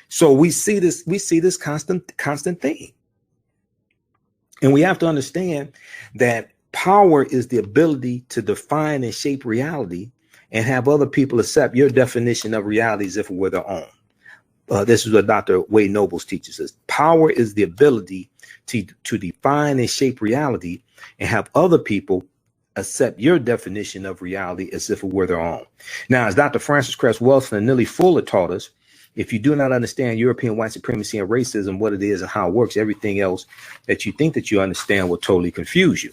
So we see this constant thing. And we have to understand that power is the ability to define and shape reality and have other people accept your definition of reality as if it were their own. This is what Dr. Wade Nobles teaches us. Power is the ability to define and shape reality and have other people accept your definition of reality as if it were their own. Now, as Dr. Francis Cress Welsing and Nellie Fuller taught us, if you do not understand European white supremacy and racism, what it is and how it works, everything else that you think that you understand will totally confuse you.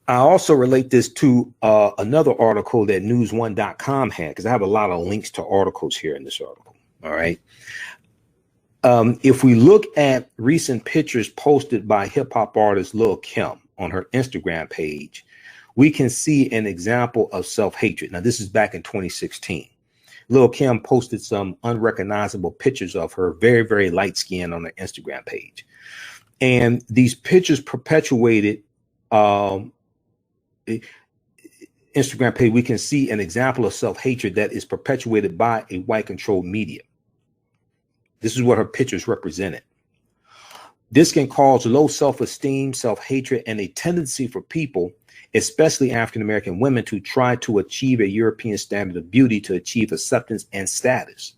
I also relate this to another article that news1.com had, because I have a lot of links to articles here in this article. All right. If we look at recent pictures posted by hip hop artist Lil Kim on her Instagram page, we can see an example of self-hatred. Now, this is back in 2016. Lil Kim posted some unrecognizable pictures of her, very, very light skin, on her Instagram page. And these pictures perpetuated Instagram page. We can see an example of self-hatred that is perpetuated by a white controlled media. This is what her pictures represented. This can cause low self-esteem, self-hatred, and a tendency for people, especially African-American women, to try to achieve a European standard of beauty to achieve acceptance and status.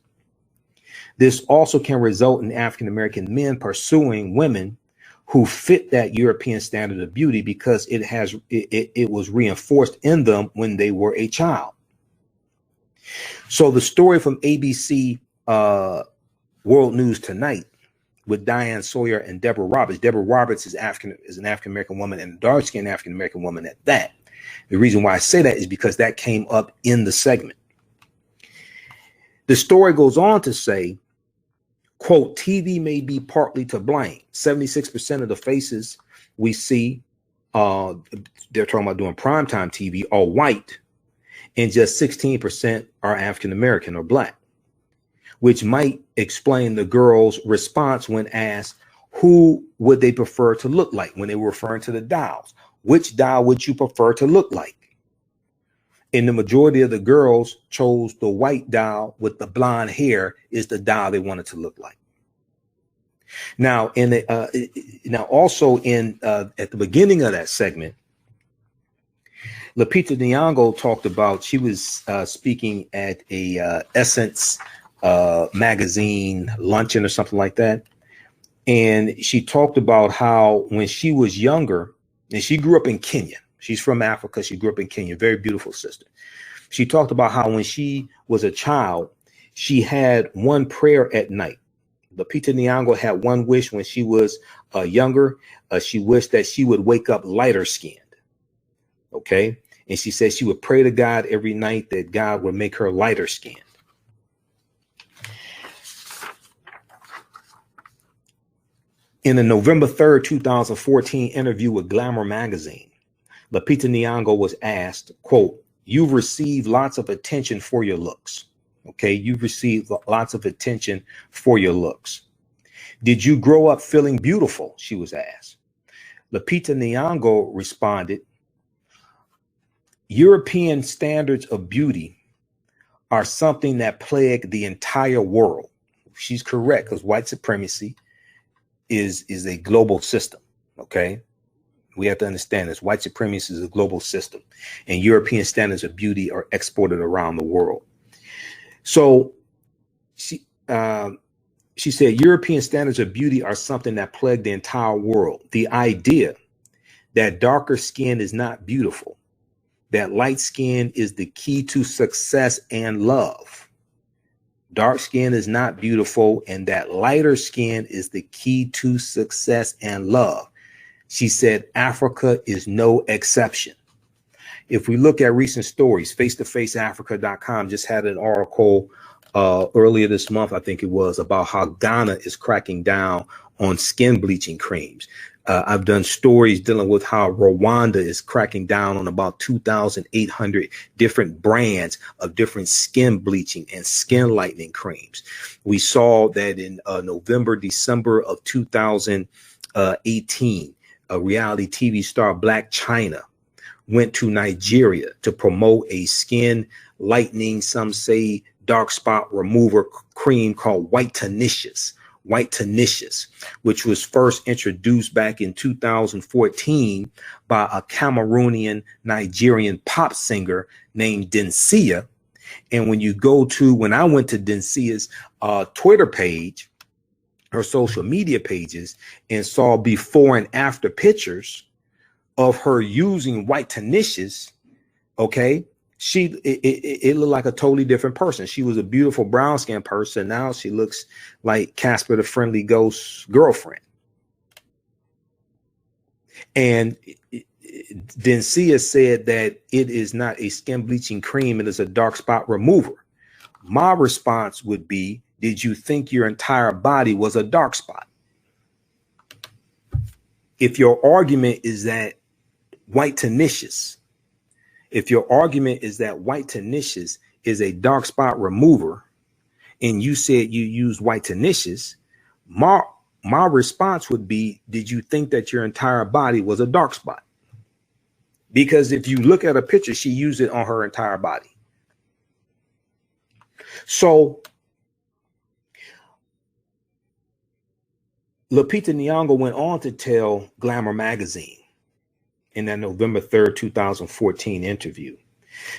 This also can result in African-American men pursuing women who fit that European standard of beauty because it was reinforced in them when they were a child. So the story from ABC World News Tonight with Diane Sawyer and Deborah Roberts. Deborah Roberts is an African-American woman, and a dark-skinned African-American woman at that. The reason why I say that is because that came up in the segment. The story goes on to say, quote, TV may be partly to blame. 76% of the faces we see, they're talking about doing primetime TV, are white, and just 16% are African-American or black, which might explain the girl's response when asked who would they prefer to look like when they were referring to the dials. Which dial would you prefer to look like? And the majority of the girls chose the white dial with the blonde hair is the dial they wanted to look like. Now, also at the beginning of that segment, Lupita Nyong'o talked about, she was speaking at a Essence magazine luncheon or something like that. And she talked about how when she was younger, and she grew up in Kenya. She's from Africa. She grew up in Kenya. Very beautiful sister. She talked about how when she was a child, she had one prayer at night. Lupita Nyong'o had one wish when she was younger. She wished that she would wake up lighter skinned. Okay. And she said she would pray to God every night that God would make her lighter skinned. In a November 3rd, 2014 interview with Glamour magazine, Lupita Nyong'o was asked, quote, "You've received lots of attention for your looks." Okay, you've received lots of attention for your looks. Did you grow up feeling beautiful? She was asked. Lupita Nyong'o responded, European standards of beauty are something that plague the entire world. She's correct, because white supremacy is a global system. Okay. We have to understand this. White supremacy is a global system, and European standards of beauty are exported around the world. So she said European standards of beauty are something that plague the entire world. The idea that darker skin is not beautiful, that light skin is the key to success and love. Dark skin is not beautiful, and that lighter skin is the key to success and love. She said Africa is no exception. If we look at recent stories, face-to-faceafrica.com just had an article earlier this month, I think it was, about how Ghana is cracking down on skin bleaching creams. I've done stories dealing with how Rwanda is cracking down on about 2,800 different brands of different skin bleaching and skin lightening creams. We saw that in November, December of 2018, a reality TV star, Black China, went to Nigeria to promote a skin lightening, some say dark spot remover cream called White Tenacious, which was first introduced back in 2014 by a Cameroonian Nigerian pop singer named Densia. And when I went to Densia's Twitter page, her social media pages, and saw before and after pictures of her using White Tenacious, okay, it looked like a totally different person. She was a beautiful brown skinned person. Now she looks like Casper the Friendly Ghost's girlfriend. And Densia said that it is not a skin bleaching cream, it is a dark spot remover. My response would be, did you think your entire body was a dark spot? If your argument is that White Tenacious is a dark spot remover, and you said you use White Tenacious, my response would be, did you think that your entire body was a dark spot? Because if you look at a picture, she used it on her entire body. So Lupita Nyong'o went on to tell Glamour magazine in that November 3rd, 2014 interview.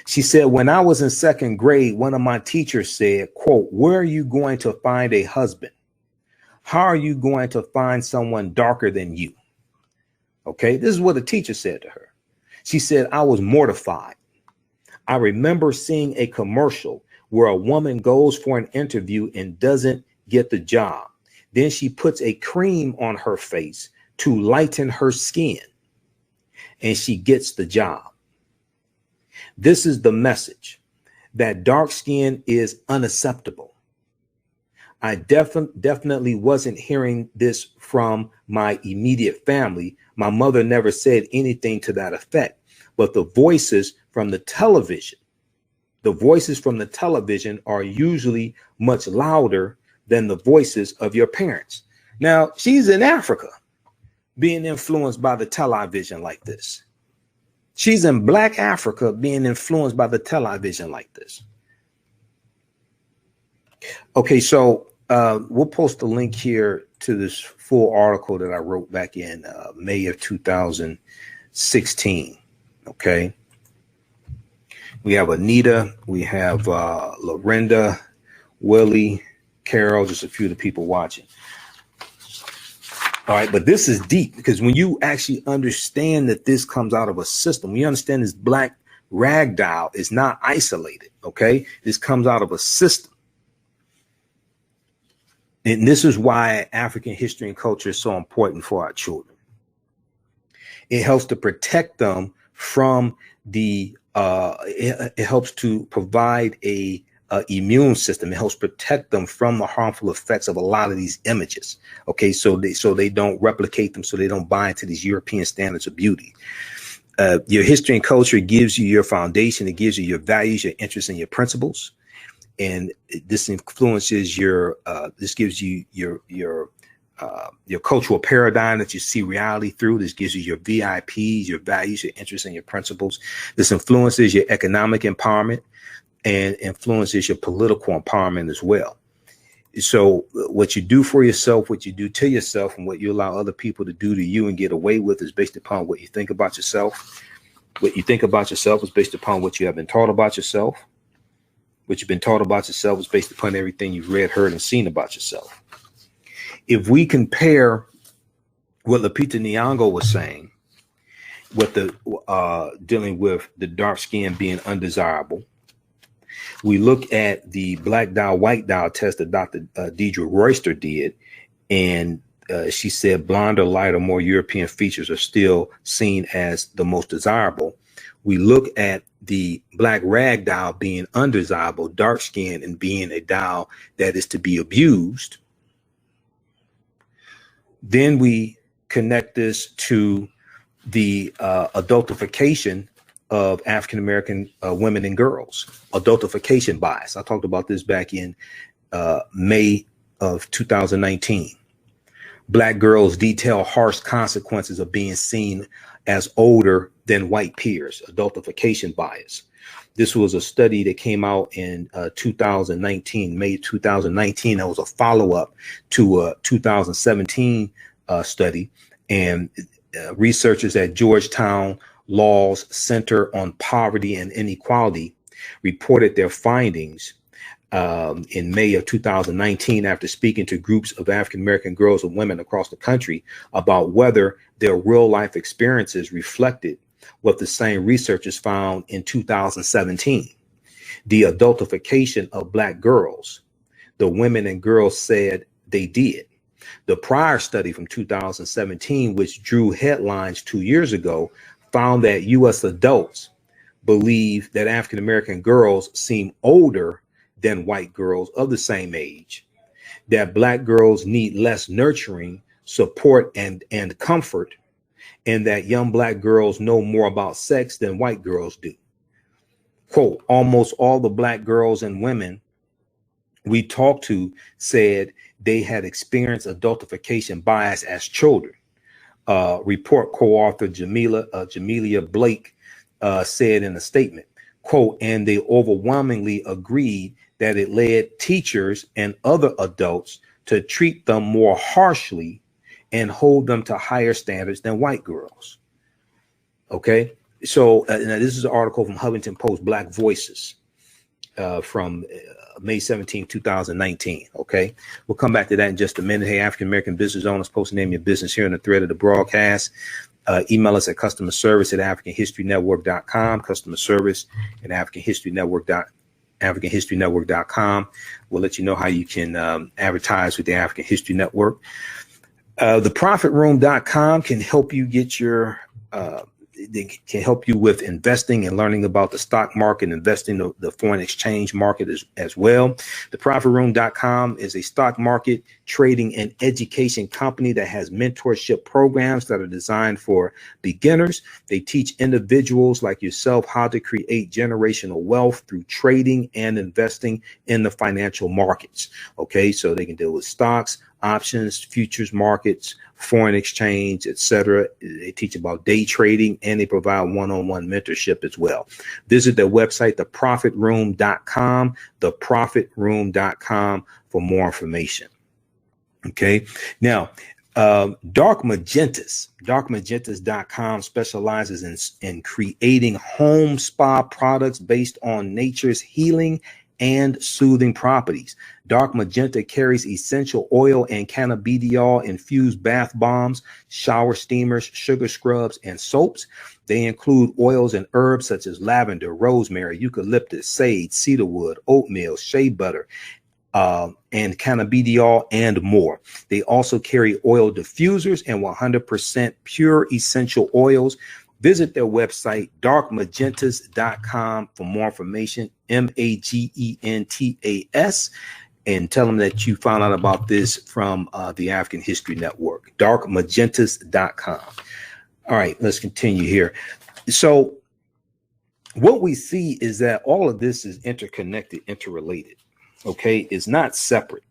She said, when I was in second grade, one of my teachers said, quote, where are you going to find a husband? How are you going to find someone darker than you? Okay, this is what the teacher said to her. She said, I was mortified. I remember seeing a commercial where a woman goes for an interview and doesn't get the job. Then she puts a cream on her face to lighten her skin, and she gets the job. This is the message, that dark skin is unacceptable. I definitely wasn't hearing this from my immediate family. My mother never said anything to that effect, but the voices from the television are usually much louder than the voices of your parents. Now, she's in Africa being influenced by the television like this. She's in Black Africa being influenced by the television like this. Okay, so we'll post a link here to this full article that I wrote back in May of 2016. Okay. We have Anita, we have Lorinda, Willie, Carol, just a few of the people watching. All right, but this is deep, because when you actually understand that this comes out of a system, you understand this black ragdoll is not isolated, okay? This comes out of a system. And this is why African history and culture is so important for our children. It helps to protect them from it helps to provide a immune system. It helps protect them from the harmful effects of a lot of these images. Okay, so they don't replicate them, so they don't buy into these European standards of beauty. Your history and culture gives you your foundation. It gives you your values, your interests, and your principles. And this influences this gives you your your cultural paradigm that you see reality through. This gives you your VIPs, your values, your interests, and your principles. This influences your economic empowerment and influences your political empowerment as well. So what you do for yourself, what you do to yourself, and what you allow other people to do to you and get away with is based upon what you think about yourself. What you think about yourself is based upon what you have been taught about yourself. What you've been taught about yourself is based upon everything you've read, heard, and seen about yourself. If we compare what Lupita Nyong'o was saying with the dealing with the dark skin being undesirable, we look at the black dial, white dial test that Dr. Deidre Royster did, and she said blonde or light or more European features are still seen as the most desirable. We look at the black rag dial being undesirable, dark skin, and being a dial that is to be abused. Then we connect this to the adultification of African-American women and girls, adultification bias. I talked about this back in May of 2019. Black girls detail harsh consequences of being seen as older than white peers, adultification bias. This was a study that came out in 2019, May 2019. That was a follow-up to a 2017 study. And researchers at Georgetown Law's Center on Poverty and Inequality reported their findings in May of 2019 after speaking to groups of African-American girls and women across the country about whether their real-life experiences reflected what the same researchers found in 2017. The adultification of Black girls. The women and girls said they did. The prior study from 2017, which drew headlines 2 years ago, found that U.S. adults believe that African-American girls seem older than white girls of the same age, that Black girls need less nurturing, support, and comfort, and that young Black girls know more about sex than white girls do. Quote, almost all the Black girls and women we talked to said they had experienced adultification bias as children. Report co-author Jamelia Blake said in a statement, quote, and they overwhelmingly agreed that it led teachers and other adults to treat them more harshly and hold them to higher standards than white girls. Okay, so now this is an article from Huffington Post, Black Voices, from May 17, 2019. Okay, we'll come back to that in just a minute. Hey, African-American business owners, post name your business here in the thread of the broadcast. Email us at customer service at africanhistorynetwork.com, customer service at africanhistorynetwork.com. We'll let you know how you can advertise with the African History Network. Theprofitroom.com can help you get your they can help you with investing and learning about the stock market, investing the foreign exchange market as well. Theprofitroom.com is a stock market trading and education company that has mentorship programs that are designed for beginners. They teach individuals like yourself how to create generational wealth through trading and investing in the financial markets. Okay, so they can deal with stocks, options, futures markets, foreign exchange, etc. They teach about day trading, and they provide one-on-one mentorship as well. Visit their website, theprofitroom.com, theprofitroom.com for more information. Okay, now Dark Magentas.com specializes in creating home spa products based on nature's healing and soothing properties. Dark Magenta carries essential oil and cannabidiol infused bath bombs, shower steamers, sugar scrubs, and soaps. They include oils and herbs such as lavender, rosemary, eucalyptus, sage, cedarwood, oatmeal, shea butter, and cannabidiol, and more. They also carry oil diffusers and 100% pure essential oils. Visit their website, darkmagentas.com, for more information, Magentas, and tell them that you found out about this from the African History Network, darkmagentas.com. All right, let's continue here. So what we see is that all of this is interconnected, interrelated. Okay, it's not separate.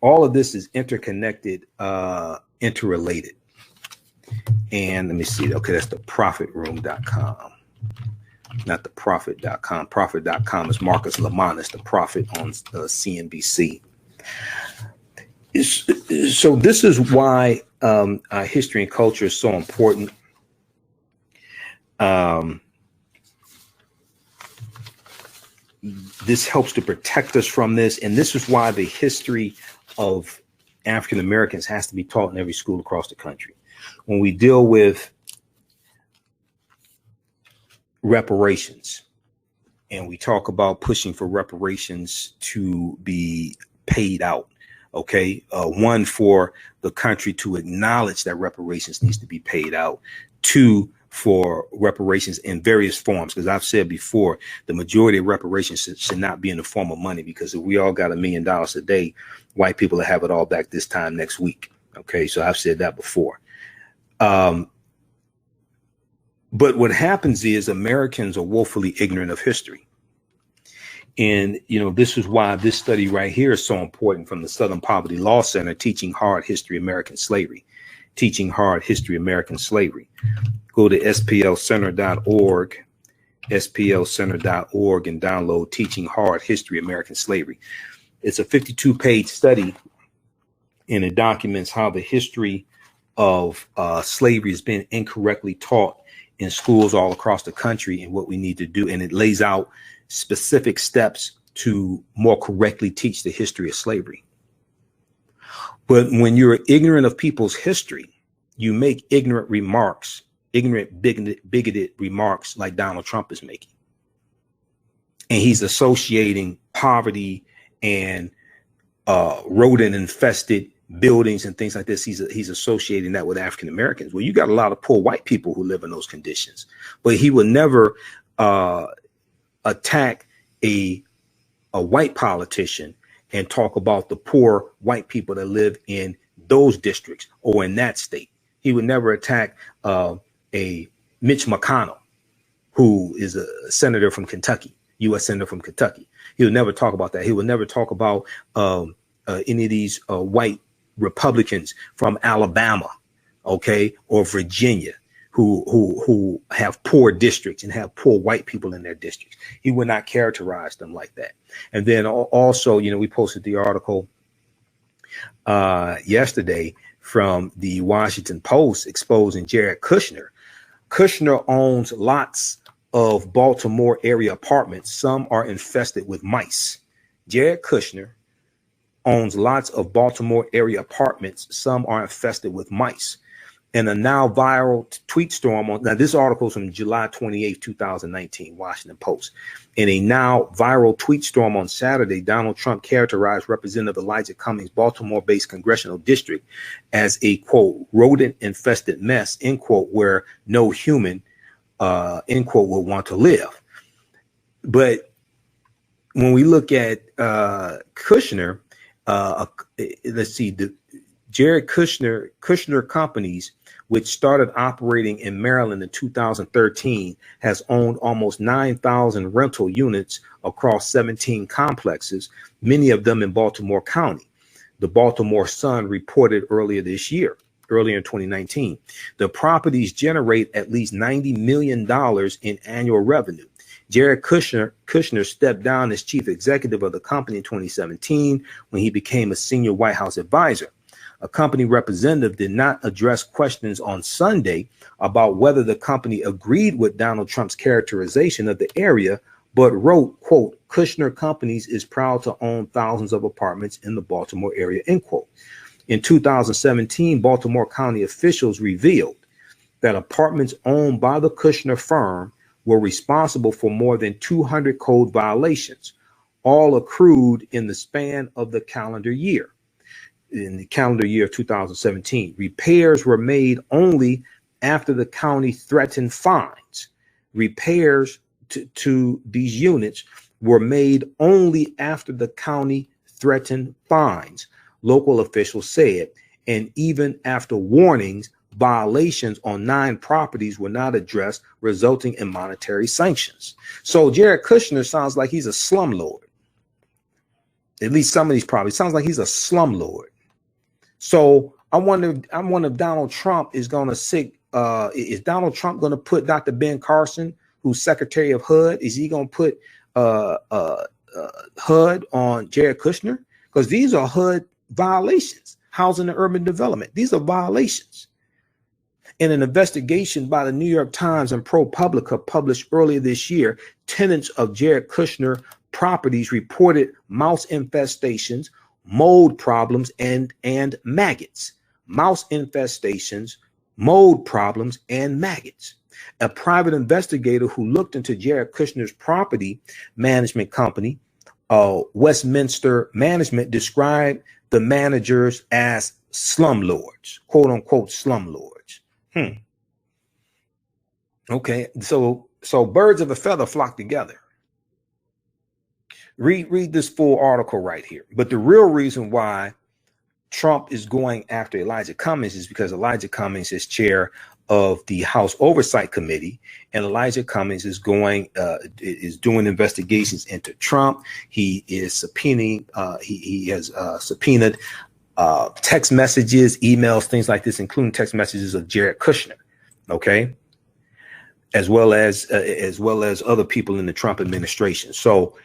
All of this is interconnected, interrelated. And let me see. Okay, that's the profitroom.com, not the prophet.com. Prophet.com is Marcus Lamont. It's the prophet on CNBC. So this is why history and culture is so important. This helps to protect us from this. And this is why the history of African Americans has to be taught in every school across the country. When we deal with reparations and we talk about pushing for reparations to be paid out, okay, one, for the country to acknowledge that reparations needs to be paid out, two, for reparations in various forms, because I've said before, the majority of reparations should not be in the form of money, because if we all got $1 million a day, white people will have it all back this time next week. Okay, so I've said that before. But what happens is Americans are woefully ignorant of history. And, you know, this is why this study right here is so important, from the Southern Poverty Law Center, Teaching Hard History American Slavery. Teaching Hard History American Slavery. Go to splcenter.org, splcenter.org, and download Teaching Hard History American Slavery. It's a 52-page study, and it documents how the history of slavery has been incorrectly taught in schools all across the country, and what we need to do. And it lays out specific steps to more correctly teach the history of slavery. But when you're ignorant of people's history, you make ignorant remarks, ignorant, bigoted remarks like Donald Trump is making. And he's associating poverty and rodent-infested buildings and things like this. He's associating that with African Americans. Well, you got a lot of poor white people who live in those conditions, but he will never attack a white politician and talk about the poor white people that live in those districts or in that state. He would never attack a Mitch McConnell, who is a senator from Kentucky, U.S. senator from Kentucky. He would never talk about that. He would never talk about any of these white Republicans from Alabama, okay, or Virginia, who have poor districts and have poor white people in their districts. He would not characterize them like that. And then also, you know, we posted the article yesterday from the Washington Post exposing Jared Kushner. Kushner owns lots of Baltimore area apartments. Some are infested with mice. Jared Kushner owns lots of Baltimore area apartments. Some are infested with mice. In a now viral tweet storm now this article is from July 28, 2019, Washington Post. In a now viral tweet storm on Saturday, Donald Trump characterized Representative Elijah Cummings' Baltimore-based congressional district as a, quote, rodent-infested mess, end quote, where no human, end quote, will want to live. But when we look at Kushner, let's see, the Jared Kushner Companies, which started operating in Maryland in 2013, has owned almost 9,000 rental units across 17 complexes, many of them in Baltimore County. The Baltimore Sun reported earlier in 2019. The properties generate at least $90 million in annual revenue. Jared Kushner stepped down as chief executive of the company in 2017 when he became a senior White House advisor. A company representative did not address questions on Sunday about whether the company agreed with Donald Trump's characterization of the area, but wrote, quote, Kushner Companies is proud to own thousands of apartments in the Baltimore area, end quote. In 2017, Baltimore County officials revealed that apartments owned by the Kushner firm were responsible for more than 200 code violations, all accrued in the span of the calendar year. In the calendar year of 2017, repairs were made only after the county threatened fines. Repairs to these units were made only after the county threatened fines, local officials said, and even after warnings, violations on 9 properties were not addressed, resulting in monetary sanctions. So Jared Kushner sounds like he's a slumlord. At least some of these properties. Sounds like he's a slumlord. So I wonder if Donald Trump is going to is Donald Trump going to put Dr. Ben Carson, who's Secretary of HUD, is he going to put HUD on Jared Kushner? Because these are HUD violations, housing and urban development. These are violations. In an investigation by the New York Times and ProPublica published earlier this year, tenants of Jared Kushner properties reported mouse infestations, mold problems, and maggots. Mouse infestations, mold problems, and maggots. A private investigator who looked into Jared Kushner's property management company, Westminster Management, described the managers as slumlords, quote unquote slumlords. Okay, so birds of a feather flock together. Read this full article right here. But the real reason why Trump is going after Elijah Cummings is because Elijah Cummings is chair of the House Oversight Committee, and Elijah Cummings is doing investigations into Trump. He is subpoenaing. He has subpoenaed text messages, emails, things like this, including text messages of Jared Kushner. Okay, as well as other people in the Trump administration. So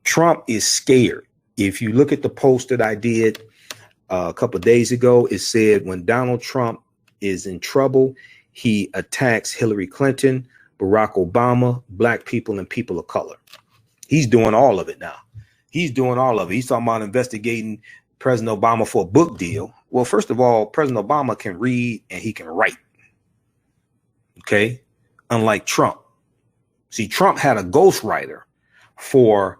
Trump is scared. If you look at the post that I did a couple of days ago, it said when Donald Trump is in trouble, he attacks Hillary Clinton, Barack Obama, black people, and people of color. He's doing all of it now. He's doing all of it. He's talking about investigating President Obama for a book deal. Well, first of all, President Obama can read and he can write. Okay. Unlike Trump. See, Trump had a ghostwriter for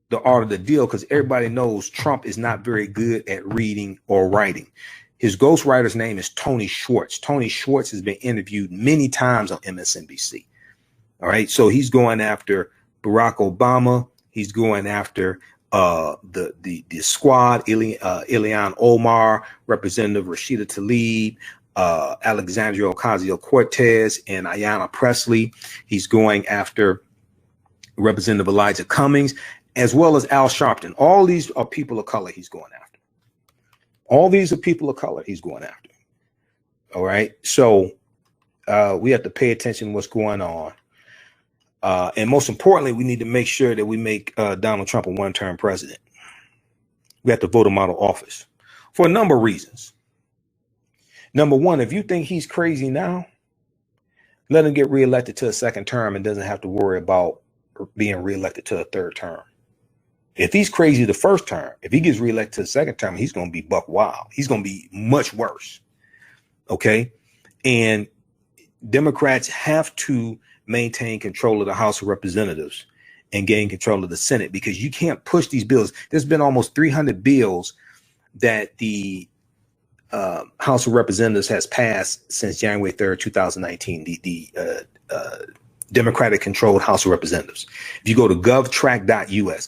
the art of the deal because everybody knows Trump is not very good at reading or writing. His ghostwriter's name is Tony Schwartz. Tony Schwartz has been interviewed many times on MSNBC. All right. So he's going after Barack Obama. He's going after the squad, Ilhan Omar, Representative Rashida Tlaib, Alexandria Ocasio-Cortez, and Ayanna Pressley. He's going after Representative Elijah Cummings, as well as Al Sharpton. All these are people of color he's going after. All these are people of color he's going after. All right. So we have to pay attention to what's going on. And most importantly, we need to make sure that we make Donald Trump a one-term president. We have to vote him out of office for a number of reasons. Number one, if you think he's crazy now, let him get reelected to a second term and doesn't have to worry about being reelected to a third term. If he's crazy the first term, if he gets reelected to the second term, he's going to be buck wild. He's going to be much worse. Okay. And Democrats have to maintain control of the House of Representatives and gain control of the Senate, because you can't push these bills. There's been almost 300 bills that the House of Representatives has passed since January 3rd, 2019, the Democratic controlled House of Representatives. If you go to govtrack.us,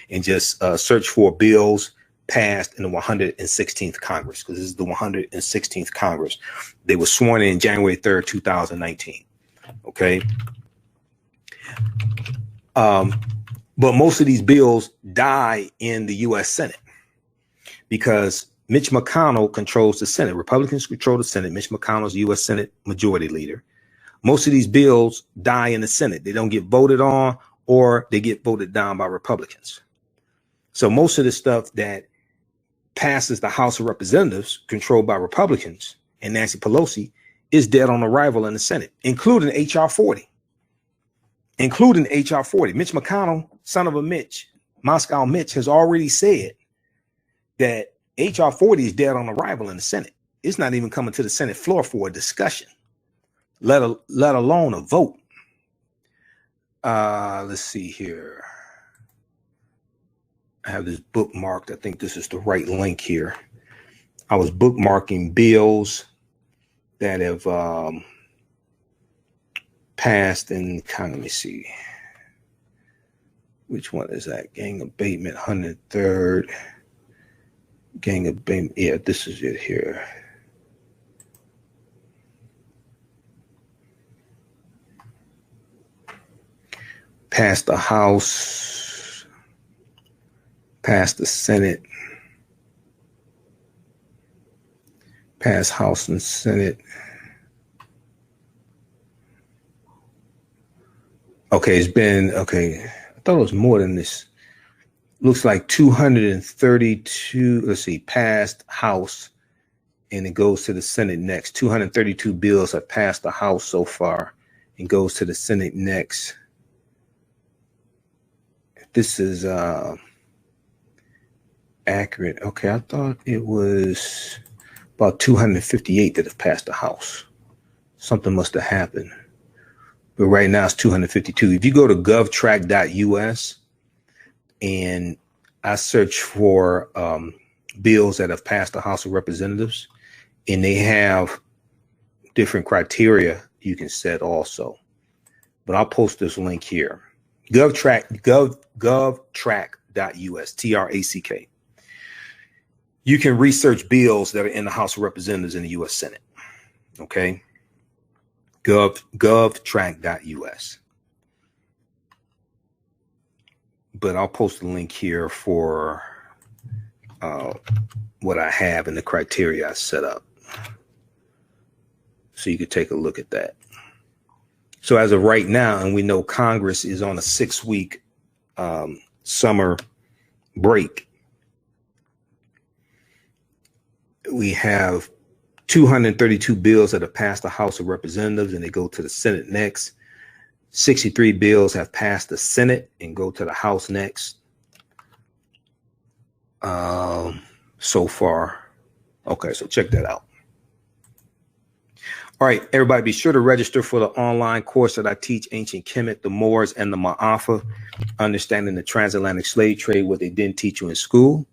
and just search for bills passed in the 116th Congress, because this is the 116th Congress. They were sworn in January 3rd, 2019. Okay. But most of these bills die in the U.S. Senate because Mitch McConnell controls the Senate. Republicans control the Senate. Mitch McConnell is the U.S. Senate Majority Leader. Most of these bills die in the Senate. They don't get voted on, or they get voted down by Republicans. So most of the stuff that passes the House of Representatives, controlled by Republicans and Nancy Pelosi, is dead on arrival in the Senate, including H.R. 40. Mitch McConnell, son of a Mitch, Moscow Mitch, has already said that H.R. 40 is dead on arrival in the Senate. It's not even coming to the Senate floor for a discussion, let alone a vote. Let's see here. I have this bookmarked. I think this is the right link here. I was bookmarking bills that have passed in kind of, let me see. Which one is that? Gang abatement, 103rd. Gang abatement. Yeah, this is it here. Passed the House. passed the Senate, passed House and Senate. Okay, it's been, okay, I thought it was more than this. Looks like 232, let's see, passed House, and it goes to the Senate next. 232 bills have passed the House so far and goes to the Senate next. This is accurate. Okay, I thought it was about 258 that have passed the House. Something must have happened. But right now it's 252. If you go to govtrack.us and I search for bills that have passed the House of Representatives, and they have different criteria you can set also. But I'll post this link here. Govtrack.us, TRACK. You can research bills that are in the House of Representatives in the U.S. Senate. Okay. Govtrack.us. But I'll post a link here for what I have and the criteria I set up, so you could take a look at that. So as of right now, and we know Congress is on a 6-week summer break, we have 232 bills that have passed the House of Representatives and they go to the Senate next. 63 bills have passed the Senate and go to the House next. So far. Okay, so check that out. All right, everybody, be sure to register for the online course that I teach, Ancient Kemet, the Moors, and the Maafa, Understanding the Transatlantic Slave Trade, what they didn't teach you in school.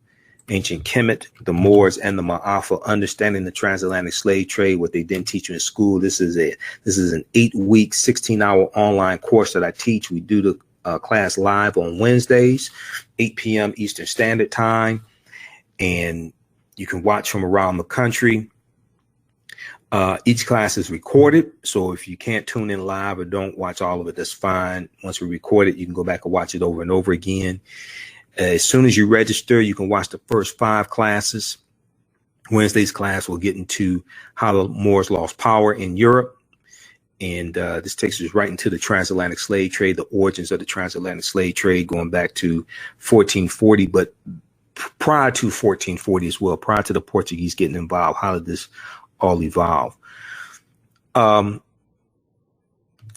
Ancient Kemet, the Moors, and the Maafa, Understanding the Transatlantic Slave Trade, what they didn't teach you in school. This is an 8-week, 16-hour online course that I teach. We do the class live on Wednesdays, 8 p.m. Eastern Standard Time, and you can watch from around the country. Each class is recorded, so if you can't tune in live or don't watch all of it, that's fine. Once we record it, you can go back and watch it over and over again. As soon as you register, you can watch the first 5 classes. Wednesday's class will get into how the Moors lost power in Europe. And this takes us right into the transatlantic slave trade, the origins of the transatlantic slave trade going back to 1440, but prior to 1440 as well, prior to the Portuguese getting involved. How did this all evolve?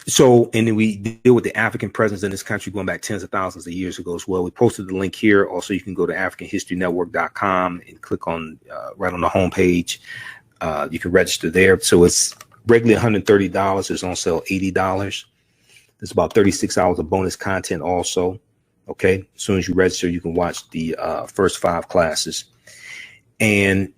So, and then we deal with the African presence in this country going back tens of thousands of years ago as well. We posted the link here. Also, you can go to AfricanHistoryNetwork.com and click on right on the homepage. You can register there. So it's regularly $130. It's on sale $80. There's about 36 hours of bonus content also. Okay. As soon as you register, you can watch the first 5 classes. And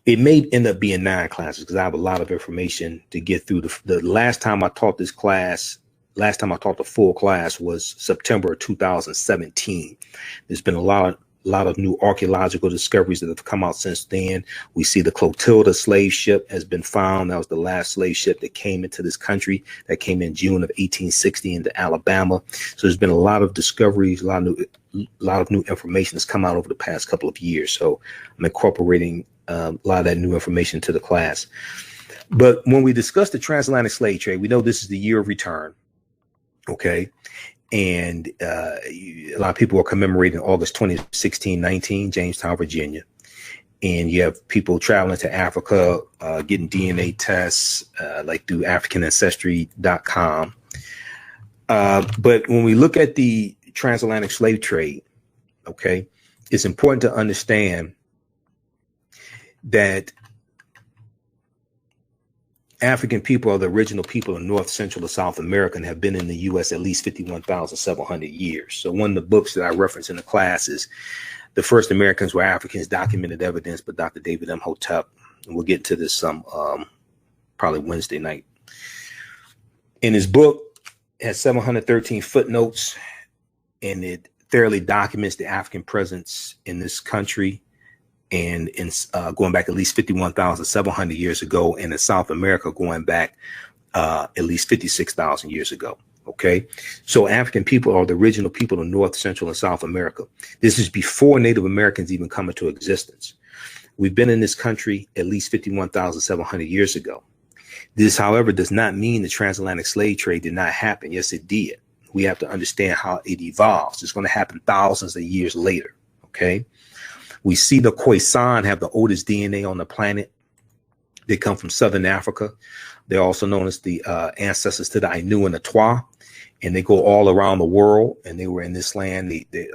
it may end up being 9 classes because I have a lot of information to get through. The last time I taught this class, last time I taught the full class was September of 2017. There's been a lot of new archaeological discoveries that have come out since then. We see the Clotilda slave ship has been found. That was the last slave ship that came into this country, that came in June of 1860 into Alabama. So there's been a lot of discoveries, a lot of new information that's come out over the past couple of years. So I'm incorporating a lot of that new information to the class. But when we discuss the transatlantic slave trade, we know this is the year of return. Okay. And a lot of people are commemorating August 20, 19, Jamestown, Virginia. And you have people traveling to Africa, getting DNA tests, like through AfricanAncestry.com. But when we look at the transatlantic slave trade, okay, it's important to understand that African people are the original people of North, Central, or South America and have been in the U.S. at least 51,700 years. So one of the books that I reference in the class is The First Americans Were Africans, Documented Evidence by Dr. David Imhotep. And we'll get to this some probably Wednesday night. In his book, it has 713 footnotes, and it thoroughly documents the African presence in this country and in going back at least 51,700 years ago, and in South America going back at least 56,000 years ago. Okay, so African people are the original people of North, Central, and South America. This is before Native Americans even come into existence. We've been in this country at least 51,700 years ago. This, however, does not mean the transatlantic slave trade did not happen. Yes, it did. We have to understand how it evolves. It's going to happen thousands of years later. Okay, we see the Khoisan have the oldest DNA on the planet. They come from Southern Africa. They're also known as the ancestors to the Ainu and the Twa, and they go all around the world. And they were in this land. They're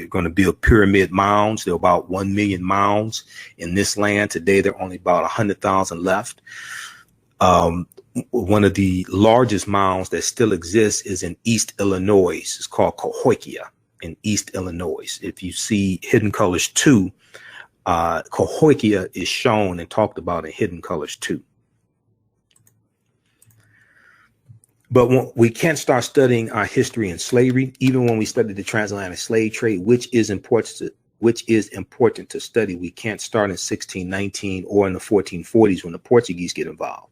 going to build pyramid mounds. There are about 1 million mounds in this land. Today, there are only about 100,000 left. One of the largest mounds that still exists is in East Illinois. It's called Cahokia in East Illinois. If you see Hidden Colors 2, Cahokia is shown and talked about in Hidden Colors 2. But we can't start studying our history in slavery, even when we study the transatlantic slave trade, which is important to study. We can't start in 1619 or in the 1440s when the Portuguese get involved.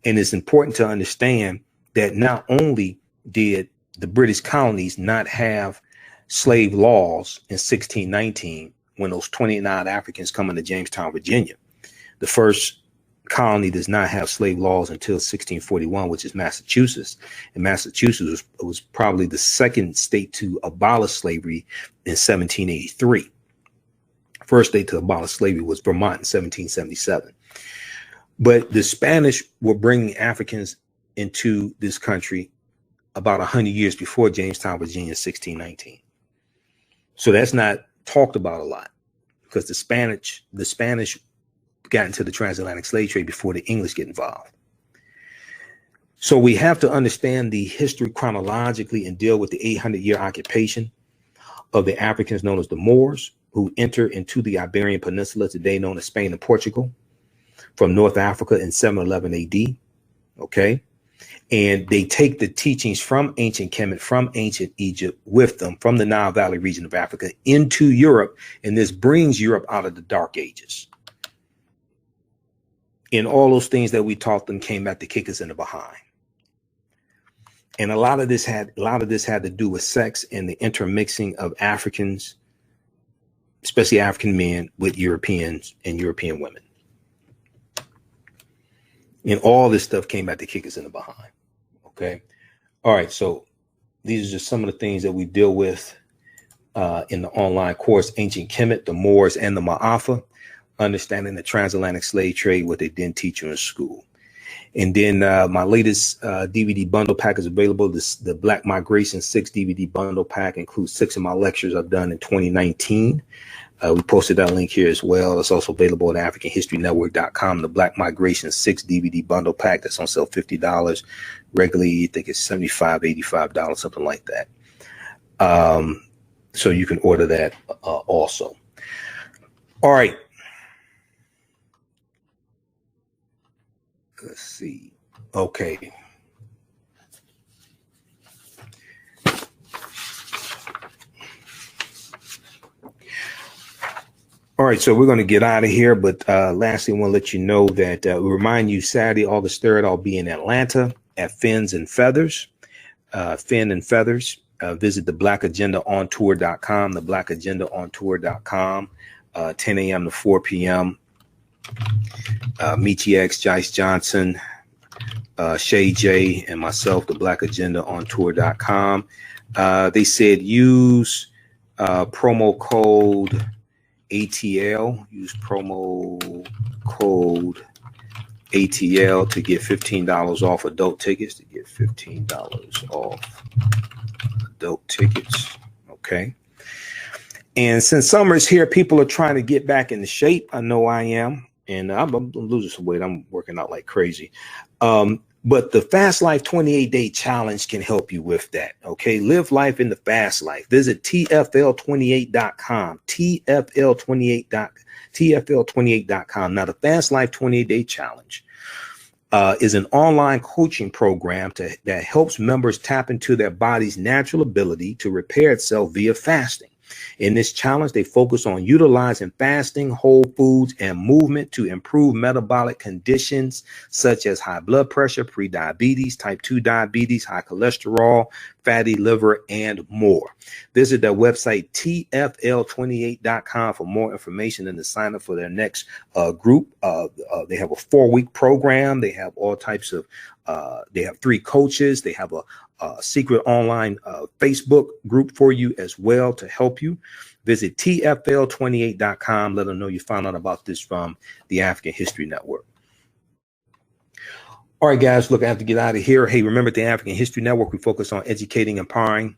And it's important to understand that not only did the British colonies not have slave laws in 1619 when those 29 Africans come into Jamestown, Virginia, the first colony does not have slave laws until 1641, which is Massachusetts. And Massachusetts was probably the second state to abolish slavery in 1783. First state to abolish slavery was Vermont in 1777. But the Spanish were bringing Africans into this country about 100 years before Jamestown, Virginia, 1619. So that's not talked about a lot because the Spanish got into the transatlantic slave trade before the English get involved. So we have to understand the history chronologically and deal with the 800-year occupation of the Africans known as the Moors, who enter into the Iberian Peninsula, today known as Spain and Portugal, from North Africa in 711 AD. Okay. And they take the teachings from ancient Kemet, from ancient Egypt with them from the Nile Valley region of Africa into Europe. And this brings Europe out of the Dark Ages. And all those things that we taught them came back to kick us in the behind. And a lot of this had to do with sex and the intermixing of Africans, especially African men, with Europeans and European women. And all this stuff came back to kick us in the behind. Okay. All right. So these are just some of the things that we deal with in the online course, Ancient Kemet, the Moors, and the Maafa. Understanding the transatlantic slave trade, what they didn't teach you in school. And then my latest DVD bundle pack is available. The Black Migration 6 DVD bundle pack includes 6 of my lectures I've done in 2019. We posted that link here as well. It's also available at AfricanHistoryNetwork.com. The Black Migration 6 DVD bundle pack that's on sale $50. Regularly, I think it's $75, $85, something like that. So you can order that also. All right. Let's see. Okay. All right, so we're going to get out of here. But lastly, I want to let you know that we remind you Saturday, August 3rd, I'll be in Atlanta at Fins and Feathers. Fin and Feathers. Visit the blackagendaontour.com, the blackagendaontour.com, 10 a.m. to 4 p.m. Michi X, Jice Johnson, Shay J, and myself, the blackagendaontour.com. They said use promo code ATL. Use promo code ATL to get $15 off adult tickets. To get $15 off adult tickets. Okay. And since summer is here, people are trying to get back into shape. I know I am. And I'm losing some weight. I'm working out like crazy. But the Fast Life 28-day challenge can help you with that. Okay. Live life in the fast life. Visit TFL28.com. TFL28.com. Now, the Fast Life 28-day challenge is an online coaching program that helps members tap into their body's natural ability to repair itself via fasting. In this challenge, they focus on utilizing fasting, whole foods, and movement to improve metabolic conditions such as high blood pressure, prediabetes, type 2 diabetes, high cholesterol, fatty liver, and more. Visit their website, tfl28.com, for more information and to sign up for their next group. They have a 4-week program. They have all types of, they have 3 coaches. They have a secret online Facebook group for you as well to help you. Visit tfl28.com. Let them know you found out about this from the African History Network. All right, guys, look, I have to get out of here. Hey, remember, at the African History Network, we focus on educating, empowering,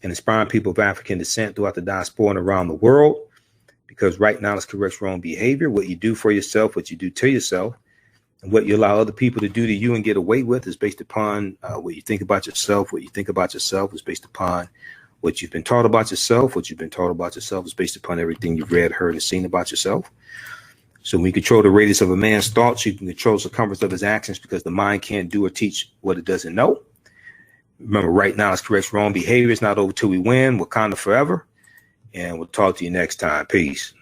and inspiring people of African descent throughout the diaspora and around the world. Because right knowledge corrects wrong behavior. What you do for yourself, what you do to yourself, and what you allow other people to do to you and get away with is based upon what you think about yourself. What you think about yourself is based upon what you've been taught about yourself. What you've been taught about yourself is based upon everything you've read, heard, and seen about yourself. So when you control the radius of a man's thoughts, you can control the circumference of his actions, because the mind can't do or teach what it doesn't know. Remember, right knowledge corrects wrong behavior. It's not over till we win. Wakanda forever. And we'll talk to you next time. Peace.